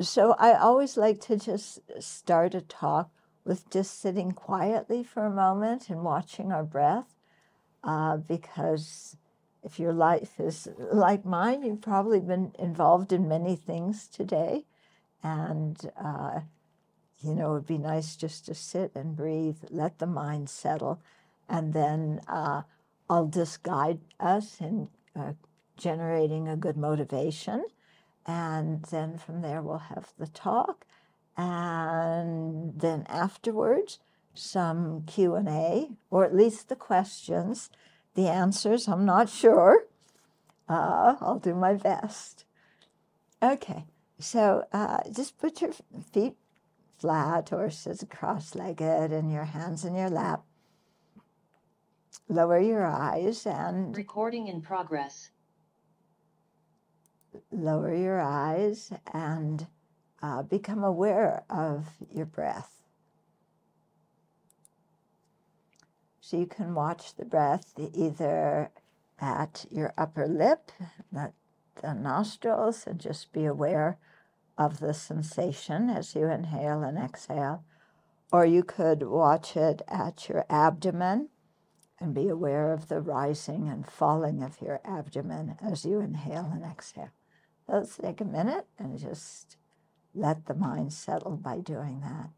So I always like to just start a talk with just sitting quietly for a moment and watching our breath, because if your life is like mine, you've probably been involved in many things today, and it'd be nice just to sit and breathe, let the mind settle, and then I'll just guide us in generating a good motivation. And then from there, we'll have the talk. And then afterwards, some Q&A, or at least the questions. The answers, I'm not sure. I'll do my best. Okay, so just put your feet flat or sit cross-legged and your hands in your lap. Lower your eyes and... Recording in progress. Lower your eyes and become aware of your breath. So you can watch the breath either at your upper lip, at the nostrils, and just be aware of the sensation as you inhale and exhale. Or you could watch it at your abdomen and be aware of the rising and falling of your abdomen as you inhale and exhale. Let's take a minute and just let the mind settle by doing that.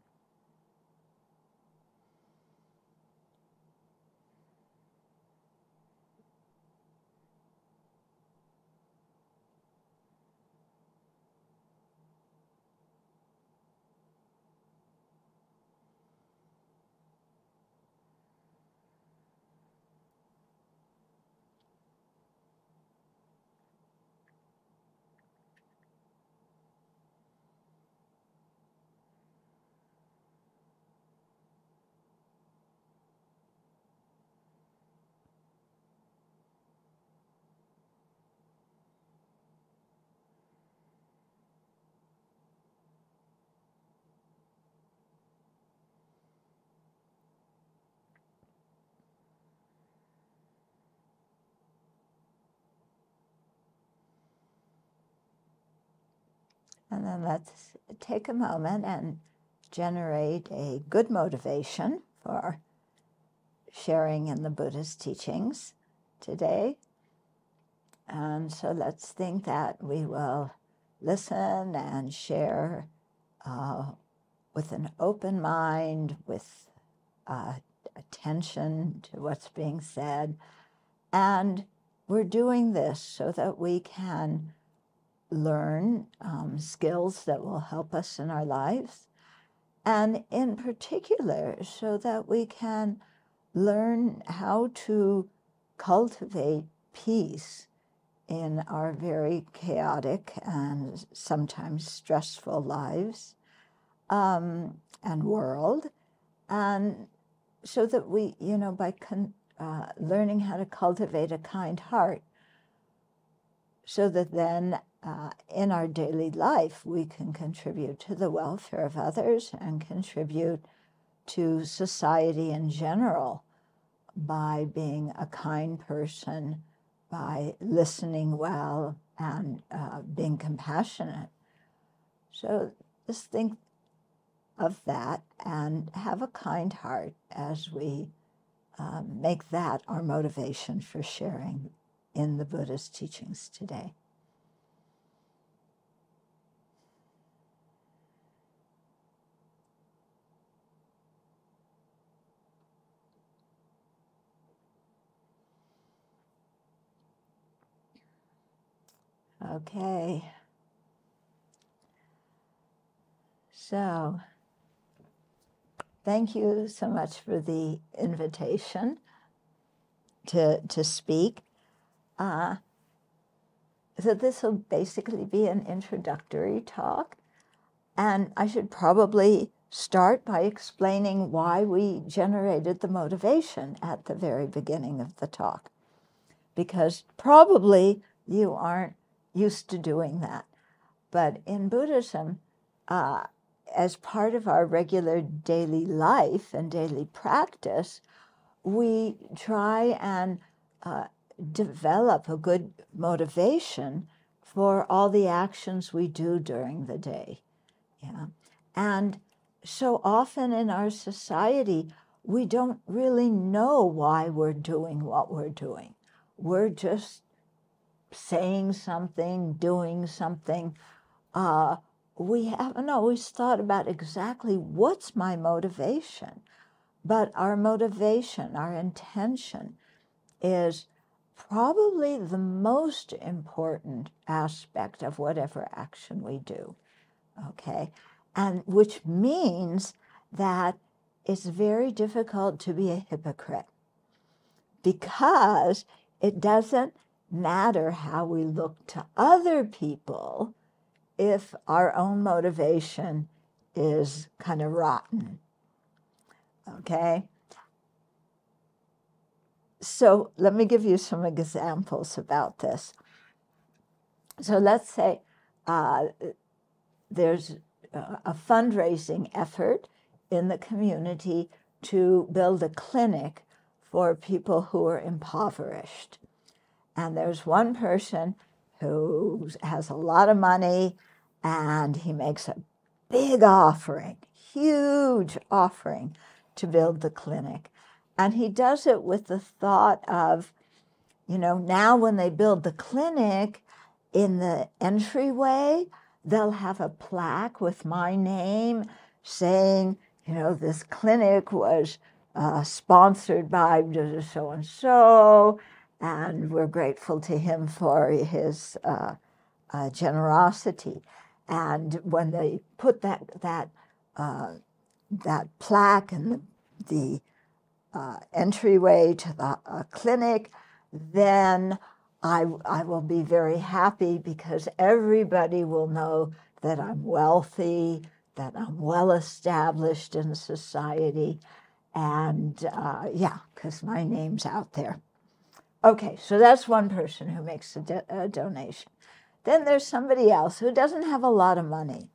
And then let's take a moment and generate a good motivation for sharing in the Buddha's teachings today. And so let's think that we will listen and share with an open mind, with attention to what's being said. And we're doing this so that we can learn skills that will help us in our lives, and in particular so that we can learn how to cultivate peace in our very chaotic and sometimes stressful lives and world, and so that we, by learning how to cultivate a kind heart, so that then in our daily life, we can contribute to the welfare of others and contribute to society in general by being a kind person, by listening well, and being compassionate. So just think of that and have a kind heart as we make that our motivation for sharing in the Buddha's teachings today. Okay. So, thank you so much for the invitation to speak. So this will basically be an introductory talk, and I should probably start by explaining why we generated the motivation at the very beginning of the talk, because probably you aren't used to doing that. But in Buddhism, as part of our regular daily life and daily practice, we try and develop a good motivation for all the actions we do during the day. Yeah. And so often in our society, we don't really know why we're doing what we're doing. We're just saying something, doing something. We haven't always thought about exactly what's my motivation. But our motivation, our intention, is probably the most important aspect of whatever action we do, okay? And which means that it's very difficult to be a hypocrite, because it doesn't matter how we look to other people if our own motivation is kind of rotten, okay? So let me give you some examples about this. So let's say there's a fundraising effort in the community to build a clinic for people who are impoverished. And there's one person who has a lot of money, and he makes a big offering, huge offering, to build the clinic. And he does it with the thought of, you know, now when they build the clinic, in the entryway, they'll have a plaque with my name saying, you know, this clinic was sponsored by so-and-so, and we're grateful to him for his generosity. And when they put that plaque in the entryway to the clinic, then I will be very happy, because everybody will know that I'm wealthy, that I'm well established in society, and yeah, because my name's out there. Okay, so that's one person who makes a donation. Then there's somebody else who doesn't have a lot of money,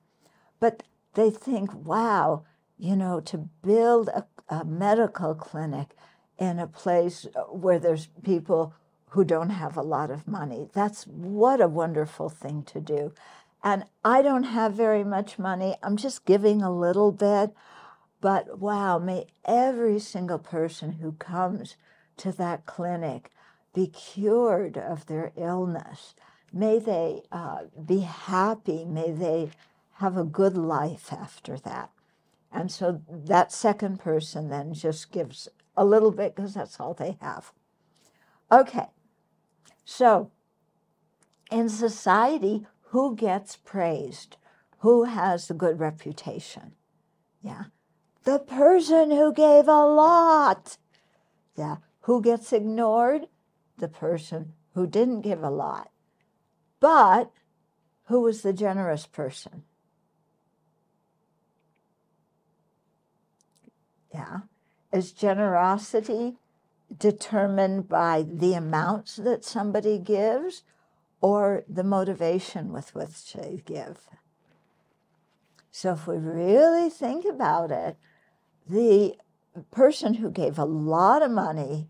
but they think, wow, you know, to build a medical clinic in a place where there's people who don't have a lot of money, what a wonderful thing to do. And I don't have very much money. I'm just giving a little bit. But wow, may every single person who comes to that clinic be cured of their illness. May they be happy. May they have a good life after that. And so that second person then just gives a little bit, because that's all they have. Okay, so in society, who gets praised? Who has a good reputation? Yeah, the person who gave a lot. Yeah, who gets ignored? The person who didn't give a lot. But who was the generous person? Yeah, is generosity determined by the amounts that somebody gives, or the motivation with which they give? So if we really think about it, the person who gave a lot of money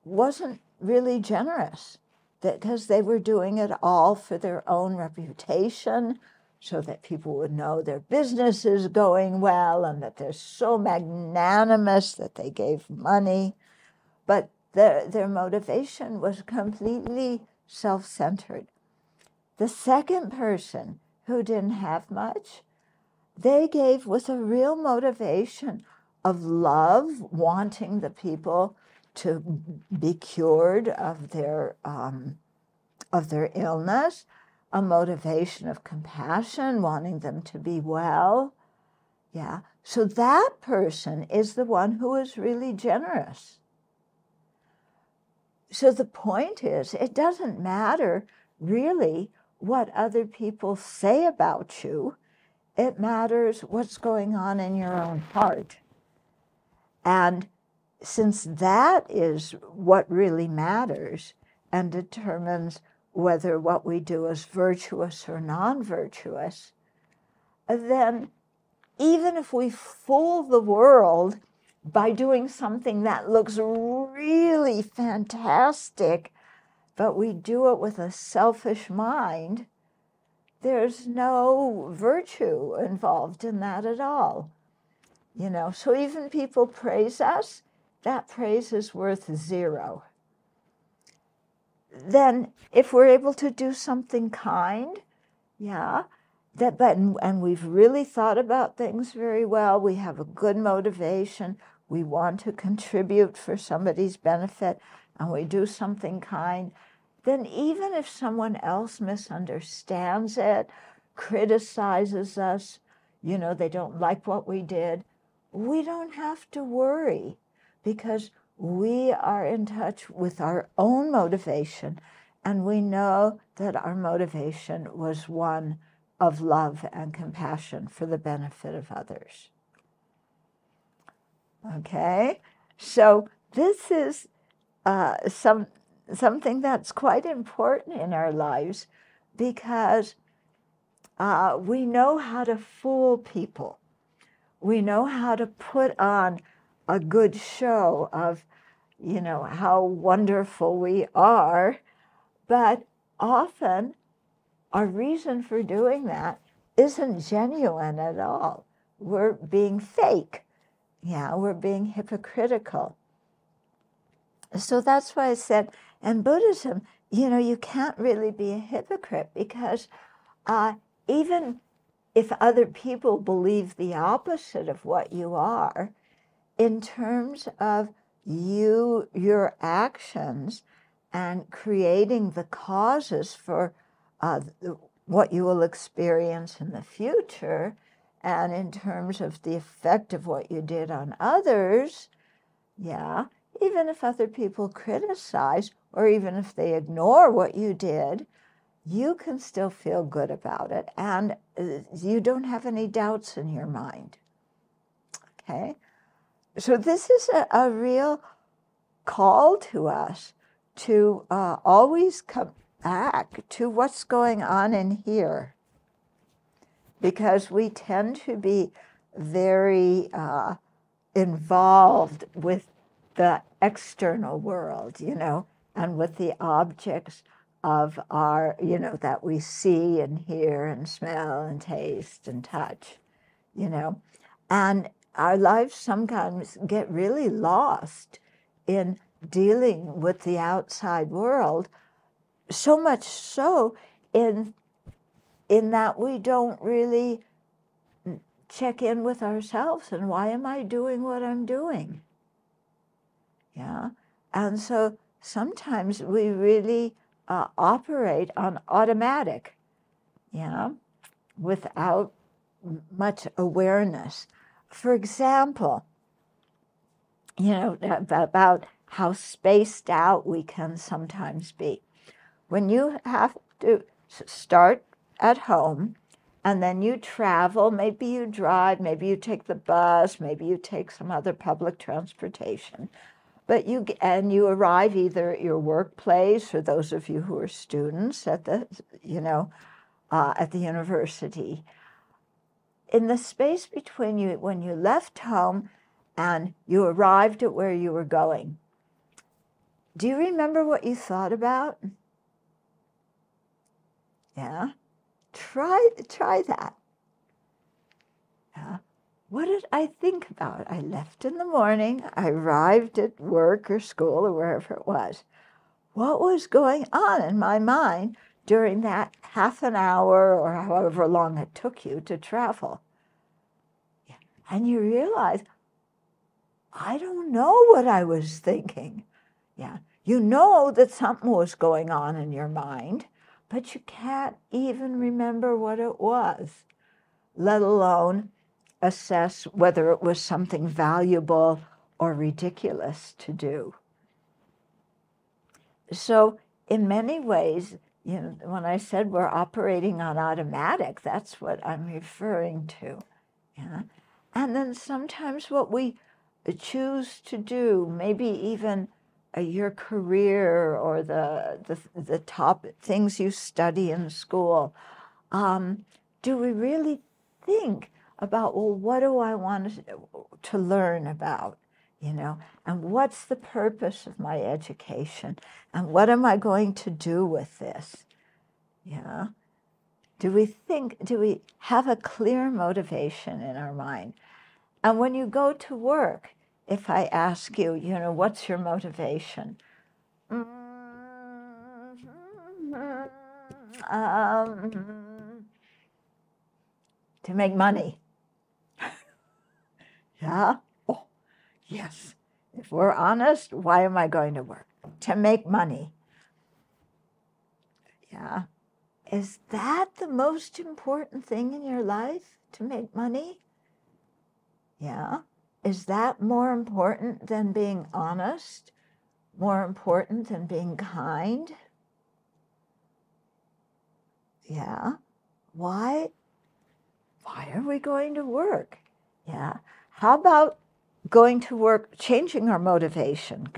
wasn't really generous, because they were doing it all for their own reputation, so that people would know their business is going well and that they're so magnanimous that they gave money. But their motivation was completely self-centered. The second person, who didn't have much, they gave with a real motivation of love, wanting the people to be cured of their illness, a motivation of compassion, wanting them to be well. Yeah, so that person is the one who is really generous. So the point is, it doesn't matter really what other people say about you. It matters what's going on in your own heart. And since that is what really matters and determines whether what we do is virtuous or non-virtuous, then even if we fool the world by doing something that looks really fantastic, but we do it with a selfish mind, there's no virtue involved in that at all. So even people praise us, that praise is worth 0. Then if we're able to do something kind, and we've really thought about things very well, we have a good motivation, we want to contribute for somebody's benefit, and we do something kind, then even if someone else misunderstands it, criticizes us, they don't like what we did, we don't have to worry, because we are in touch with our own motivation, and we know that our motivation was one of love and compassion for the benefit of others. Okay, so this is something that's quite important in our lives, because we know how to fool people. We know how to put on a good show of, how wonderful we are, but often our reason for doing that isn't genuine at all. We're being fake. We're being hypocritical. So that's why I said, in Buddhism, you can't really be a hypocrite, because even if other people believe the opposite of what you are, in terms of your actions and creating the causes for what you will experience in the future, and in terms of the effect of what you did on others, even if other people criticize, or even if they ignore what you did, you can still feel good about it, and you don't have any doubts in your mind. Okay? So this is a real call to us to always come back to what's going on in here, because we tend to be very involved with the external world, and with the objects of our, that we see and hear and smell and taste and touch, and our lives sometimes get really lost in dealing with the outside world, so much so in that we don't really check in with ourselves and why am I doing what I'm doing? And so sometimes we really operate on automatic, without much awareness. For example, about how spaced out we can sometimes be. When you have to start at home, and then you travel, maybe you drive, maybe you take the bus, maybe you take some other public transportation, but you arrive either at your workplace, or those of you who are students at the university. In the space between you, when you left home and you arrived at where you were going, do you remember what you thought about? Try that. What did I think about? I left in the morning, I arrived at work or school or wherever it was. What was going on in my mind during that half an hour or however long it took you to travel? And you realize, I don't know what I was thinking. You know that something was going on in your mind, but you can't even remember what it was, let alone assess whether it was something valuable or ridiculous to do. So in many ways, when I said we're operating on automatic, that's what I'm referring to. And then sometimes what we choose to do, maybe even your career or the top things you study in school, do we really think about, well, what do I want to learn about, and what's the purpose of my education, and what am I going to do with this? Do we have a clear motivation in our mind? And when you go to work, if I ask you, what's your motivation? To make money. Yeah? Oh, yes. If we're honest, why am I going to work? To make money. Yeah. Is that the most important thing in your life, to make money? Yeah. Is that more important than being honest? More important than being kind? Yeah. Why are we going to work? Yeah. How about going to work, changing our motivation,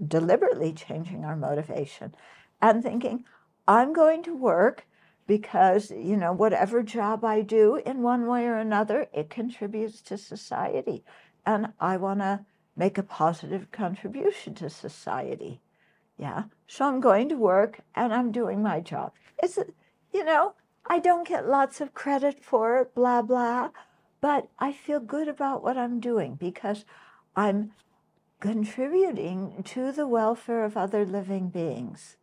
deliberately changing our motivation and thinking, I'm going to work because, whatever job I do in one way or another, it contributes to society. And I want to make a positive contribution to society. Yeah. So I'm going to work and I'm doing my job. I don't get lots of credit for it, blah, blah, but I feel good about what I'm doing because I'm contributing to the welfare of other living beings.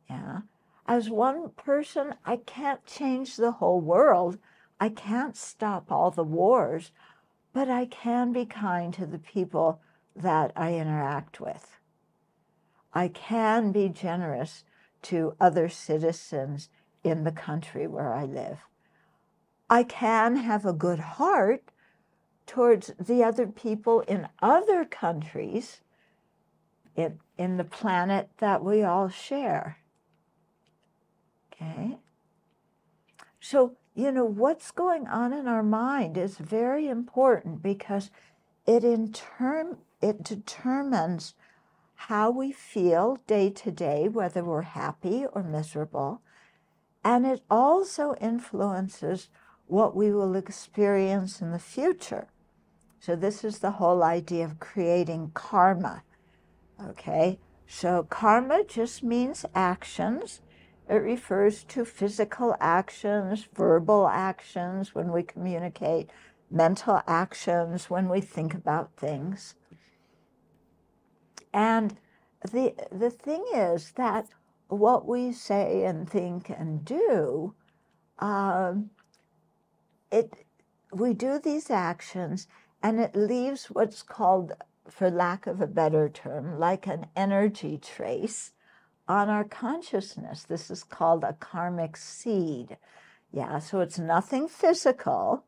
Yeah. As one person, I can't change the whole world. I can't stop all the wars, but I can be kind to the people that I interact with. I can be generous to other citizens in the country where I live. I can have a good heart towards the other people in other countries in the planet that we all share. Okay? So, what's going on in our mind is very important because it determines how we feel day to day, whether we're happy or miserable. And it also influences what we will experience in the future. So this is the whole idea of creating karma, okay? So karma just means actions. It refers to physical actions, verbal actions when we communicate, mental actions when we think about things. And the thing is that what we say and think and do, we do these actions and it leaves what's called, for lack of a better term, like an energy trace on our consciousness. This is called a karmic seed. Yeah, so it's nothing physical,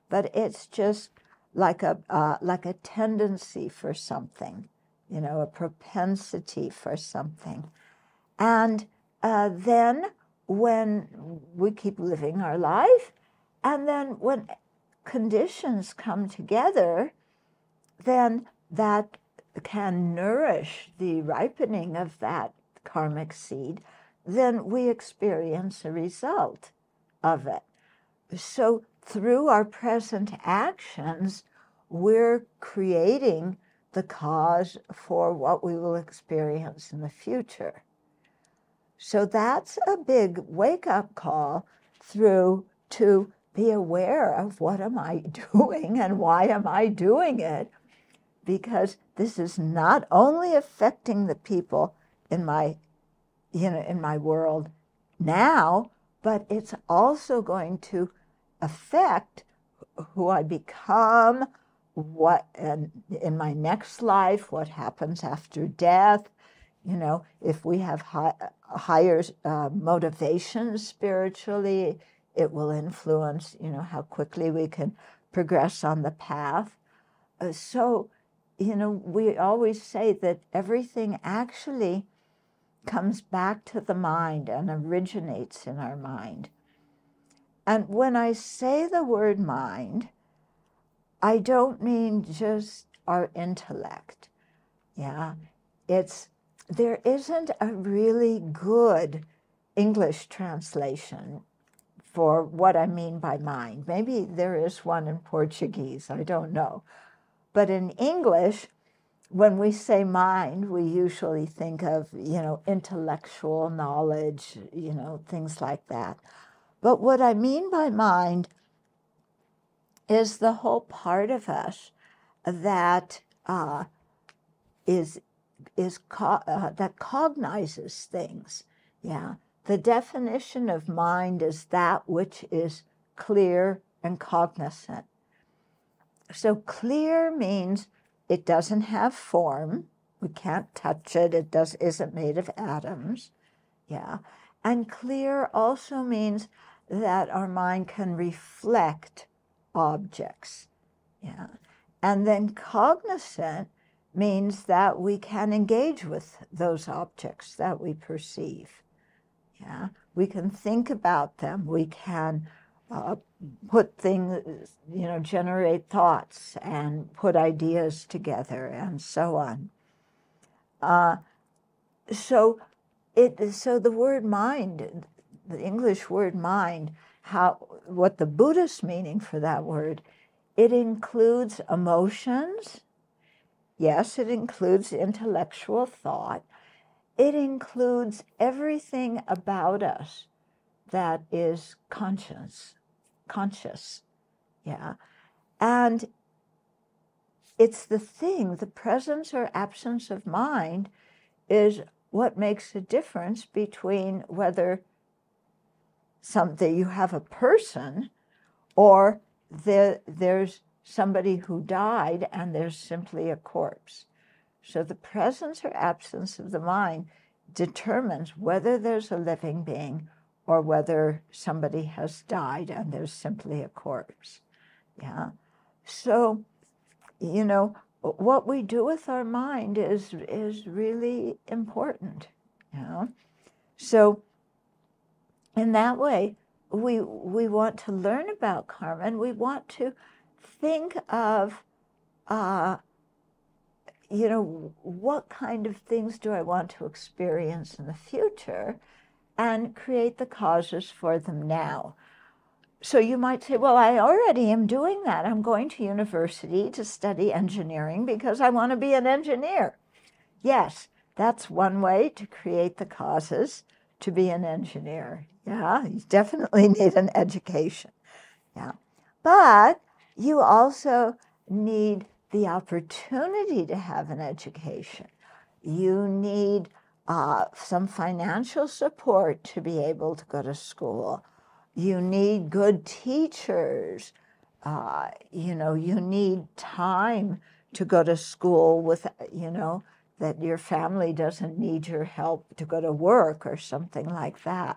but it's just like a tendency for something, a propensity for something. And then when we keep living our life, and then when conditions come together, then that can nourish the ripening of that karmic seed, then we experience a result of it. So through our present actions, we're creating the cause for what we will experience in the future. So that's a big wake-up call to be aware of what am I doing and why am I doing it, because this is not only affecting the people in my world now, but it's also going to affect who I become, what in my next life, what happens after death. If we have higher motivations spiritually, it will influence, how quickly we can progress on the path. So, we always say that everything actually comes back to the mind and originates in our mind. And when I say the word mind, I don't mean just our intellect. Yeah, there isn't a really good English translation for what I mean by mind. Maybe there is one in Portuguese, I don't know. But in English, when we say mind, we usually think of, intellectual knowledge, things like that. But what I mean by mind is the whole part of us that that cognizes things. Yeah. The definition of mind is that which is clear and cognizant. So clear means it doesn't have form. We can't touch it. It isn't made of atoms. Yeah. And clear also means that our mind can reflect objects. Yeah. And then cognizant means that we can engage with those objects that we perceive. Yeah. We can think about them. We can put things, generate thoughts and put ideas together and so on. So the word mind, the English word mind, what the Buddhist meaning for that word, it includes emotions. Yes, it includes intellectual thought. It includes everything about us that is conscious. Yeah. And it's the presence or absence of mind is what makes a difference between whether you have a person or there's somebody who died and there's simply a corpse. So the presence or absence of the mind determines whether there's a living being or whether somebody has died and there's simply a corpse. Yeah. So, what we do with our mind is really important. So in that way, we want to learn about karma, and we want to think of what kind of things do I want to experience in the future, and create the causes for them now. So you might say, well, I already am doing that. I'm going to university to study engineering because I want to be an engineer. Yes, that's one way to create the causes to be an engineer. Yeah, you definitely need an education. Yeah, but you also need the opportunity to have an education. You need some financial support to be able to go to school. You need good teachers. You need time to go to school with, that your family doesn't need your help to go to work or something like that.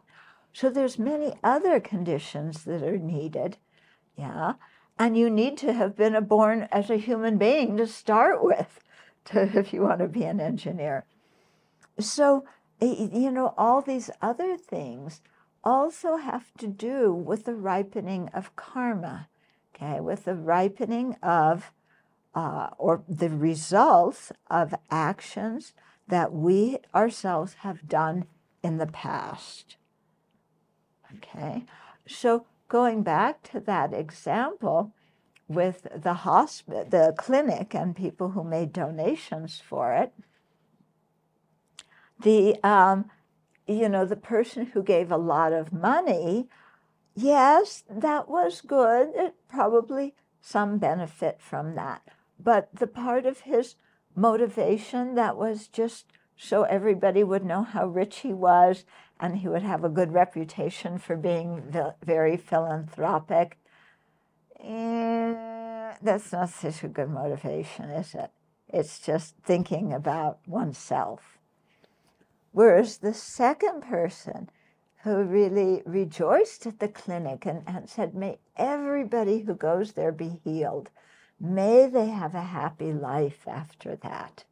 So there's many other conditions that are needed. Yeah. And you need to have been born as a human being to start with, if you want to be an engineer. So, all these other things also have to do with the ripening of karma, okay, with the ripening of, or the results of actions that we ourselves have done in the past. Okay, so going back to that example with the clinic and people who made donations for it, the person who gave a lot of money, yes, that was good. It probably some benefit from that. But the part of his motivation that was just so everybody would know how rich he was and he would have a good reputation for being very philanthropic, that's not such a good motivation, is it? It's just thinking about oneself. Whereas the second person who really rejoiced at the clinic and said, may everybody who goes there be healed. May they have a happy life after that.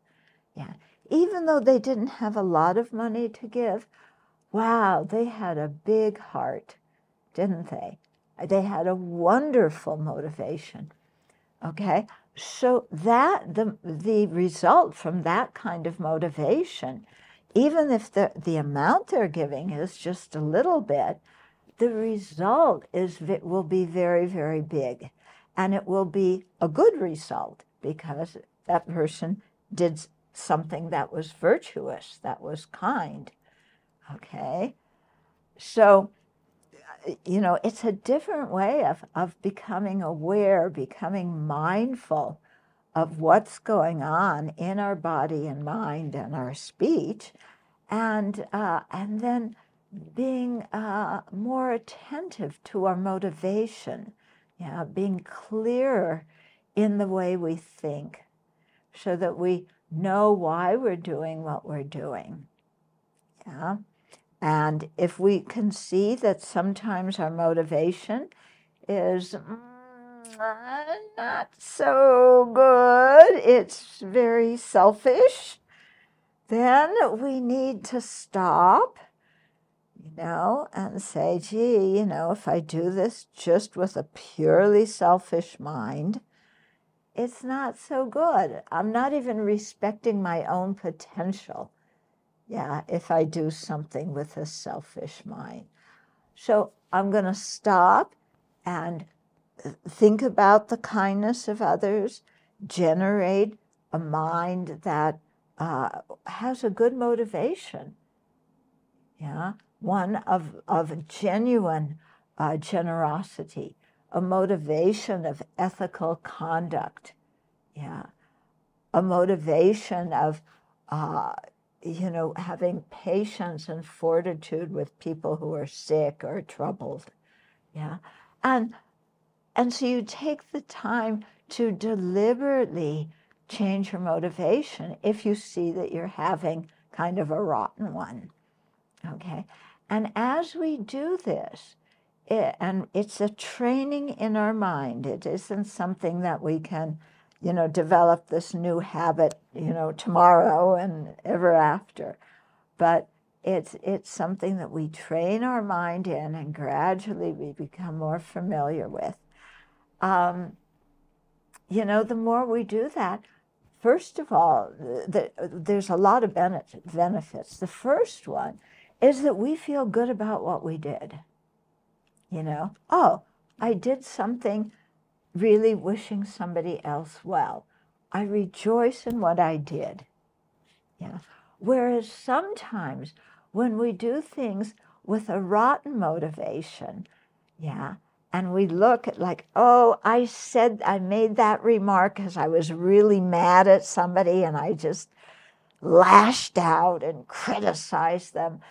Yeah. Even though they didn't have a lot of money to give, wow, they had a big heart, didn't they? They had a wonderful motivation. Okay? So that the result from that kind of motivation, even if the amount they're giving is just a little bit, the result will be very, very big. And it will be a good result because that person did something that was virtuous, that was kind. Okay? So it's a different way of becoming aware, becoming mindful of what's going on in our body and mind and our speech, and then being more attentive to our motivation, being clearer in the way we think, so that we know why we're doing what we're doing. Yeah. And if we can see that sometimes our motivation is not so good, it's very selfish, then we need to stop, and say, gee, if I do this just with a purely selfish mind, it's not so good. I'm not even respecting my own potential, if I do something with a selfish mind. So I'm going to stop and think about the kindness of others, generate a mind that has a good motivation, one of genuine generosity, a motivation of ethical conduct, a motivation of having patience and fortitude with people who are sick or troubled, and so you take the time to deliberately change your motivation if you see that you're having kind of a rotten one, okay? And as we do this, and it's a training in our mind. It isn't something that we can, develop this new habit, tomorrow and ever after. But it's something that we train our mind in, and gradually we become more familiar with. The more we do that, first of all, there's a lot of benefits. The first one is that we feel good about what we did. Oh, I did something really wishing somebody else well. I rejoice in what I did. Whereas sometimes when we do things with a rotten motivation, and we look at like, oh, I made that remark because I was really mad at somebody and I just lashed out and criticized them.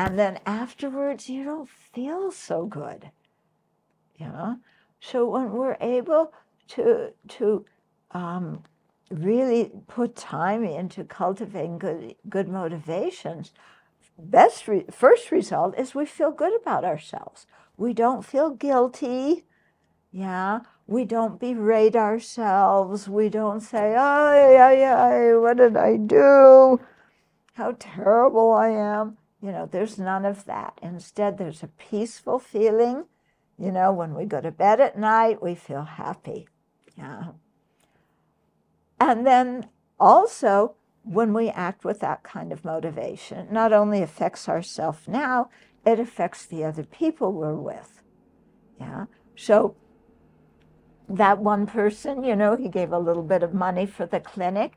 And then afterwards, you don't feel so good. So when we're able to really put time into cultivating good motivations, first result is we feel good about ourselves. We don't feel guilty. We don't berate ourselves. We don't say, oh, what did I do? How terrible I am. There's none of that. Instead, there's a peaceful feeling. When we go to bed at night, we feel happy. And then also, when we act with that kind of motivation, it not only affects ourselves now, it affects the other people we're with. So that one person, he gave a little bit of money for the clinic,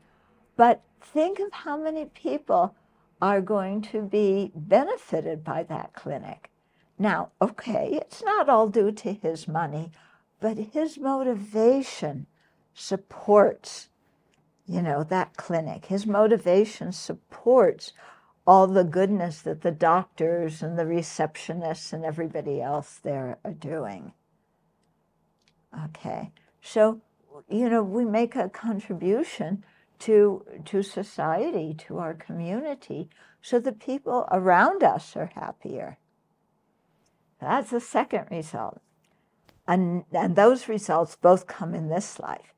but think of how many people are going to be benefited by that clinic. Now, okay, it's not all due to his money, but his motivation supports, that clinic. His motivation supports all the goodness that the doctors and the receptionists and everybody else there are doing. Okay, so, we make a contribution to society, to our community, so the people around us are happier. That's the second result. And those results both come in this life.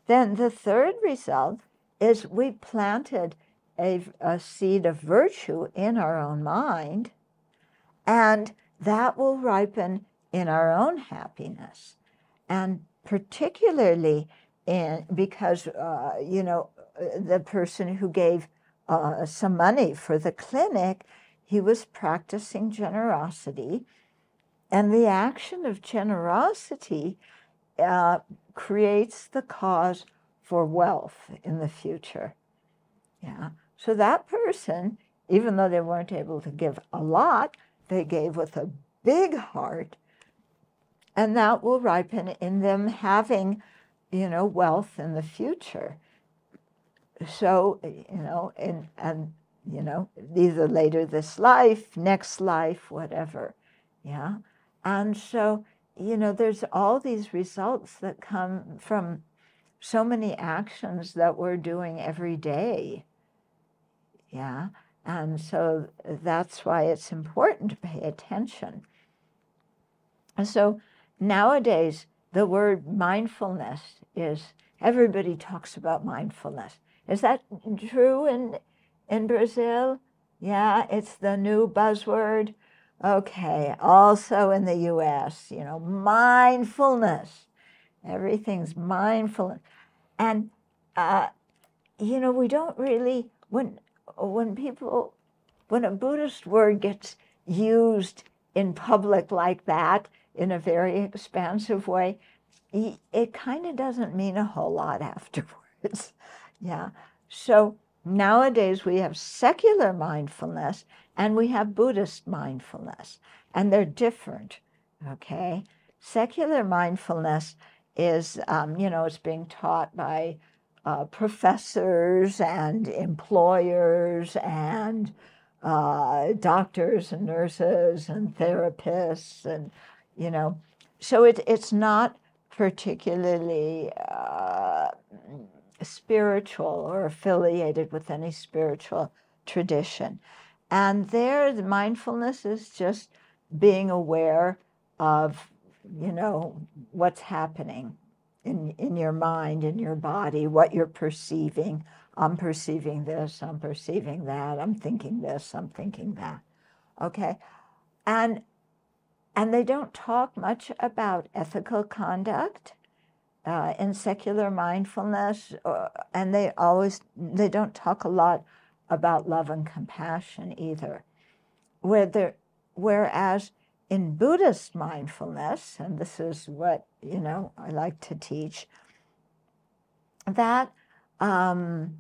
Then the third result is we planted a seed of virtue in our own mind, and that will ripen in our own happiness. And particularly because, the person who gave some money for the clinic, he was practicing generosity. And the action of generosity creates the cause for wealth in the future. So that person, even though they weren't able to give a lot, they gave with a big heart, And that will ripen in them having, wealth in the future. So, either later this life, next life, whatever. Yeah. And so, there's all these results that come from so many actions that we're doing every day. Yeah. And so that's why it's important to pay attention. And so nowadays, the word mindfulness everybody talks about mindfulness. Is that true in Brazil? Yeah, it's the new buzzword. Okay, also in the US, mindfulness. Everything's mindfulness. And, we don't really, when a Buddhist word gets used in public like that, in a very expansive way, it kind of doesn't mean a whole lot afterwards. Yeah. So nowadays we have secular mindfulness and we have Buddhist mindfulness, and they're different. Okay. Secular mindfulness is, it's being taught by professors and employers and doctors and nurses and therapists, and so it's not particularly spiritual or affiliated with any spiritual tradition. And there, the mindfulness is just being aware of, what's happening in your mind, in your body, what you're perceiving. I'm perceiving this, I'm perceiving that, I'm thinking this, I'm thinking that. Okay? And they don't talk much about ethical conduct in secular mindfulness, and they don't talk a lot about love and compassion either. Whereas in Buddhist mindfulness, and this is what, I like to teach, that, has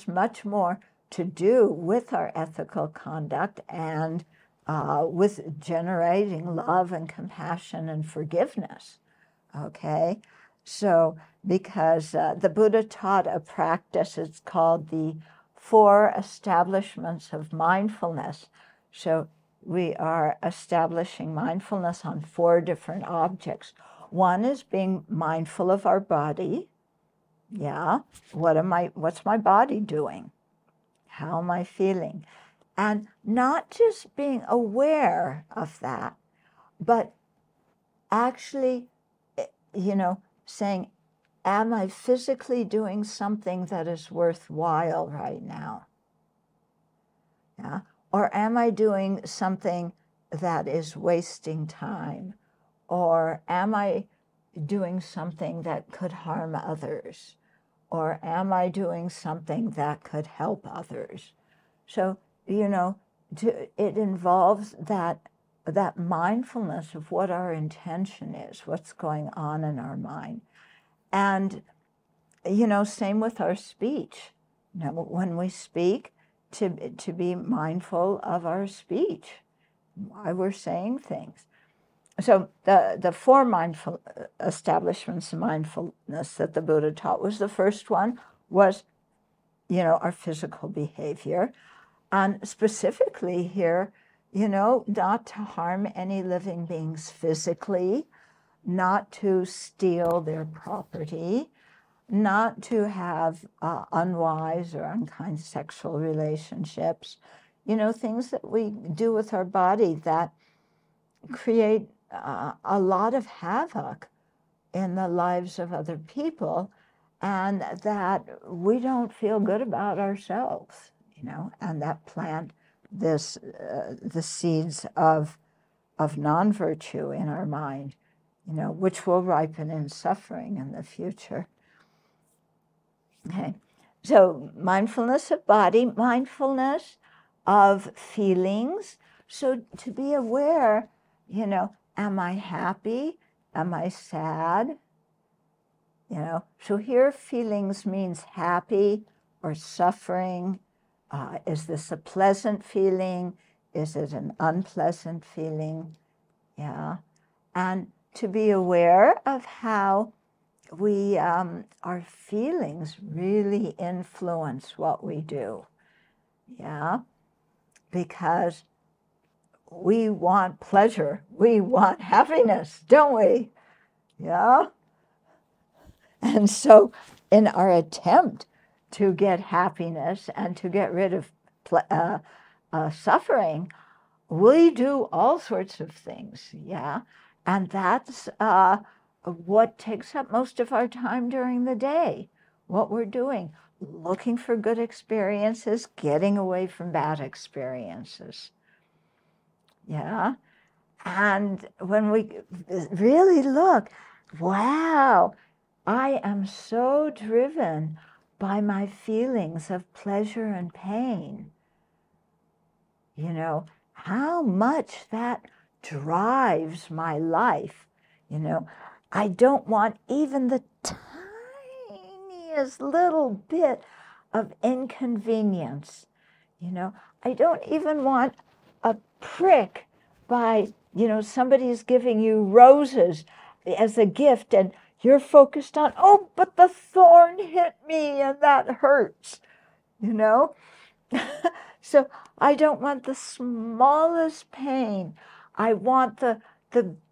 much more to do with our ethical conduct and with generating love and compassion and forgiveness. Okay? So, because the Buddha taught a practice, it's called the 4 establishments of mindfulness. So, we are establishing mindfulness on 4 different objects. One is being mindful of our body. Yeah, what's my body doing? How am I feeling? And not just being aware of that, but actually, saying, am I physically doing something that is worthwhile right now? Yeah? Or am I doing something that is wasting time? Or am I doing something that could harm others? Or am I doing something that could help others? So, it involves that mindfulness of what our intention is, what's going on in our mind. And, same with our speech. When we speak, to be mindful of our speech, why we're saying things. So the 4 mindful establishments of mindfulness that the Buddha taught was, the first one was, our physical behavior. And specifically here, not to harm any living beings physically, not to steal their property, not to have unwise or unkind sexual relationships, things that we do with our body that create a lot of havoc in the lives of other people, and that we don't feel good about ourselves, and that plant the seeds of non-virtue in our mind, which will ripen in suffering in the future. Okay, so mindfulness of body, mindfulness of feelings. So to be aware, am I happy? Am I sad? So here feelings means happy or suffering. Is this a pleasant feeling? Is it an unpleasant feeling? Yeah. and to be aware of how we, our feelings really influence what we do. Yeah, because we want pleasure, we want happiness, don't we? Yeah. And so in our attempt to get happiness and to get rid of suffering, we do all sorts of things, yeah? And that's what takes up most of our time during the day, what we're doing, looking for good experiences, getting away from bad experiences, yeah? And when we really look, wow, I am so driven by my feelings of pleasure and pain. You know, how much that drives my life. You know, I don't want even the tiniest little bit of inconvenience. You know, I don't even want a prick by, somebody's giving you roses as a gift and you're focused on, oh, but the thorn hit me and that hurts, So I don't want the smallest pain. I want the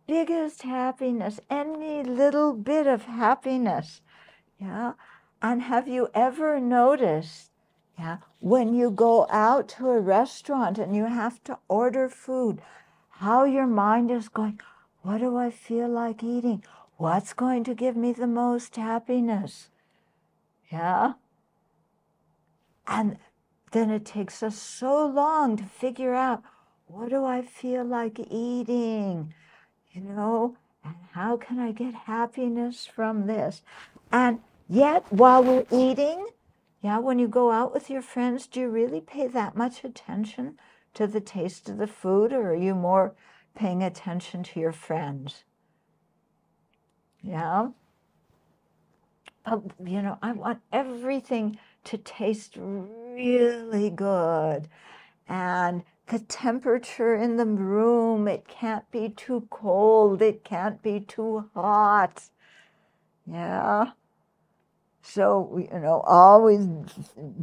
biggest happiness, any little bit of happiness. Yeah. And have you ever noticed, when you go out to a restaurant and you have to order food, how your mind is going, what do I feel like eating? What's going to give me the most happiness? Yeah. And then it takes us so long to figure out, what do I feel like eating? And how can I get happiness from this? And yet, while we're eating, when you go out with your friends, do you really pay that much attention to the taste of the food, or are you more paying attention to your friends? Yeah. But, I want everything to taste really good. And the temperature in the room, it can't be too cold, it can't be too hot. Yeah. So, always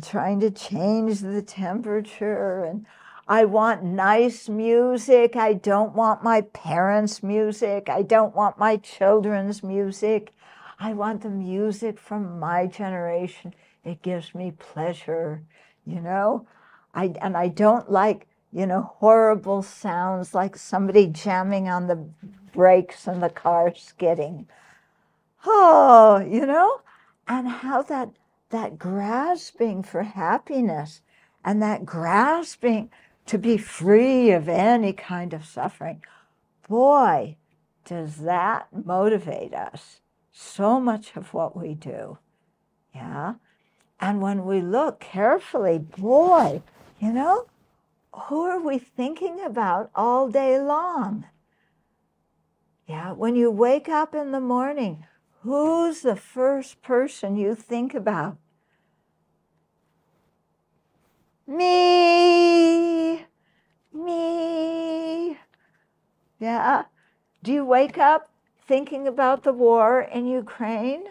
trying to change the temperature. And I want nice music. I don't want my parents' music. I don't want my children's music. I want the music from my generation. It gives me pleasure, I don't like, horrible sounds like somebody jamming on the brakes and the car skidding. Oh, and how that grasping for happiness and that grasping to be free of any kind of suffering, boy, does that motivate us. So much of what we do, yeah? And when we look carefully, boy, who are we thinking about all day long? Yeah, when you wake up in the morning, who's the first person you think about? Me. Yeah. Do you wake up thinking about the war in Ukraine?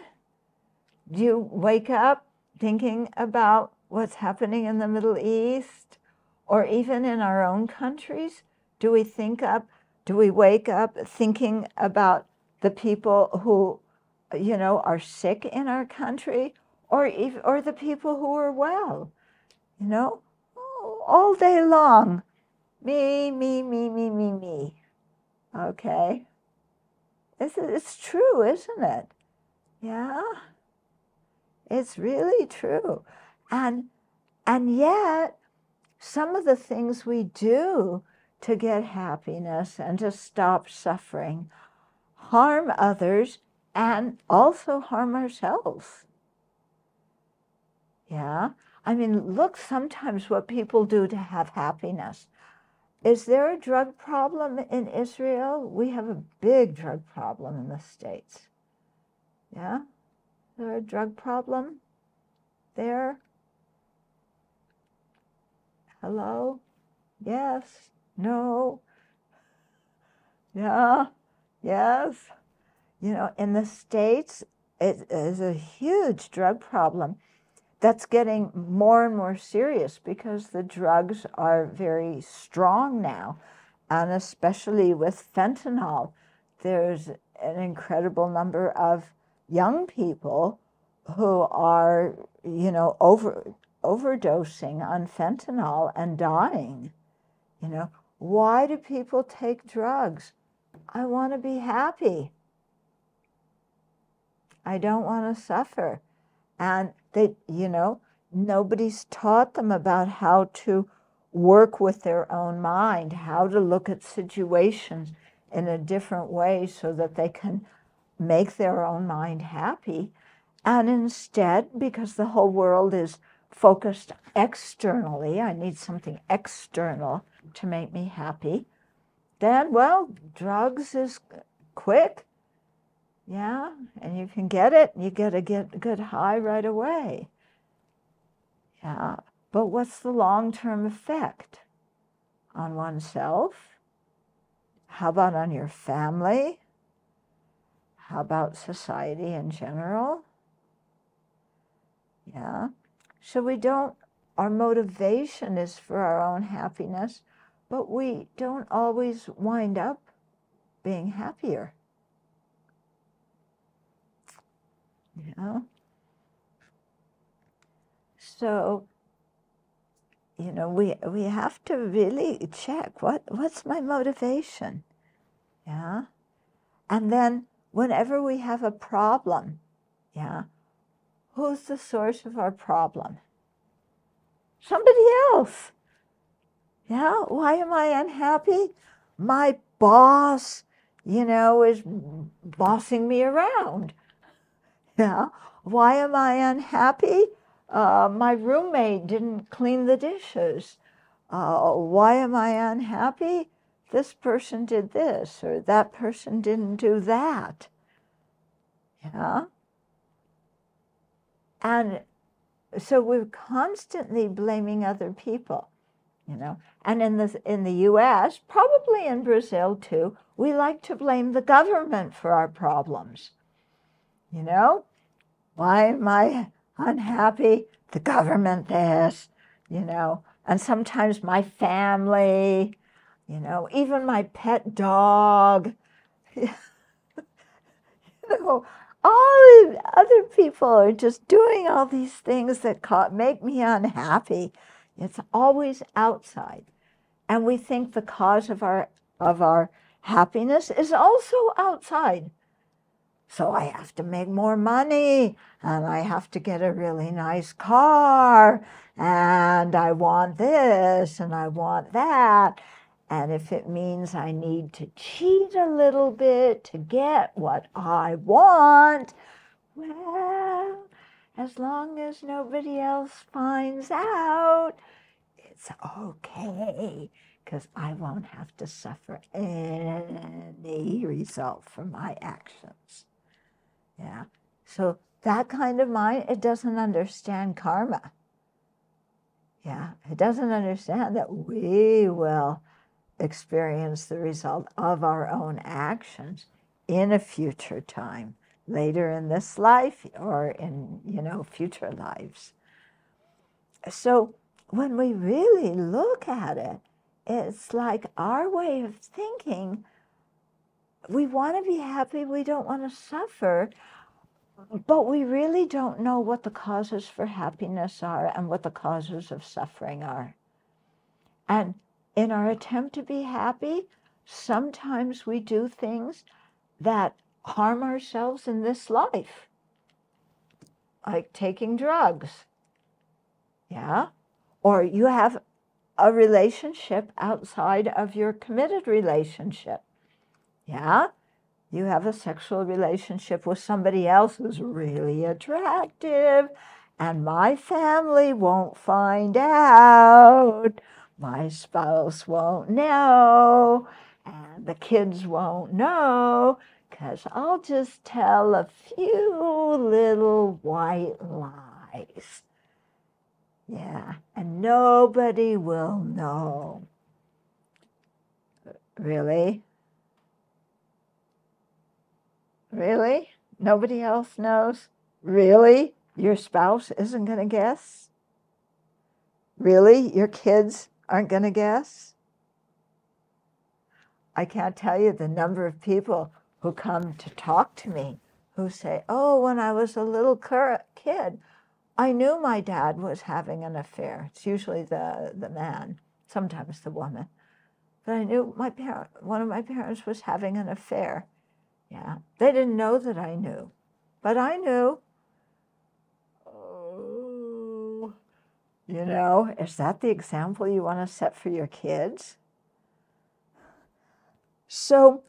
Do you wake up thinking about what's happening in the Middle East or even in our own countries? Do we wake up thinking about the people who, are sick in our country or the people who are well? All day long, me. Okay. It's true, isn't it? Yeah. It's really true. And yet, some of the things we do to get happiness and to stop suffering harm others and also harm ourselves. Yeah? I mean, look sometimes what people do to have happiness. Is there a drug problem in Israel? We have a big drug problem in the States. Yeah? Is there a drug problem there? Hello? Yes? No? Yeah? Yes. You know, in the States, it is a huge drug problem that's getting more and more serious because the drugs are very strong now. And especially with fentanyl, there's an incredible number of young people who are, you know, overdosing on fentanyl and dying. You know, why do people take drugs? I want to be happy. I don't want to suffer. And they, you know, nobody's taught them about how to work with their own mind, how to look at situations in a different way so that they can make their own mind happy. And instead, because the whole world is focused externally, I need something external to make me happy, then, well, drugs is quick. Yeah, and you can get it, you get a good high right away. Yeah, but what's the long-term effect on oneself? How about on your family? How about society in general? Yeah, so our motivation is for our own happiness, but we don't always wind up being happier. Yeah. So, you know, we have to really check what's my motivation. Yeah. And then whenever we have a problem, yeah, who's the source of our problem? Somebody else. Yeah. Why am I unhappy? My boss, you know, is bossing me around. Yeah. Why am I unhappy? My roommate didn't clean the dishes. Why am I unhappy? This person did this, or that person didn't do that. Yeah. And so we're constantly blaming other people, you know. And in the US, probably in Brazil too, we like to blame the government for our problems. You know, why am I unhappy? The government this, you know, and sometimes my family, you know, even my pet dog. You know, all these other people are just doing all these things that make me unhappy. It's always outside. And we think the cause of our happiness is also outside. So I have to make more money, and I have to get a really nice car, and I want this, and I want that. And if it means I need to cheat a little bit to get what I want, well, as long as nobody else finds out, it's okay, because I won't have to suffer any result for my actions. Yeah. So that kind of mind, it doesn't understand karma. Yeah. It doesn't understand that we will experience the result of our own actions in a future time, later in this life or in, you know, future lives. So when we really look at it, it's like our way of thinking, we want to be happy, we don't want to suffer, but we really don't know what the causes for happiness are and what the causes of suffering are. And in our attempt to be happy, sometimes we do things that harm ourselves in this life, like taking drugs. Yeah? Or you have a relationship outside of your committed relationship. Yeah? You have a sexual relationship with somebody else who's really attractive, and my family won't find out. My spouse won't know, and the kids won't know, because I'll just tell a few little white lies. Yeah, and nobody will know. Really? Really? Nobody else knows? Really? Your spouse isn't going to guess? Really? Your kids aren't going to guess? I can't tell you the number of people who come to talk to me who say, oh, when I was a little kid, I knew my dad was having an affair. It's usually the man, sometimes the woman. But I knew one of my parents was having an affair. Yeah, they didn't know that I knew, but I knew. Oh, you know, is that the example you want to set for your kids? So,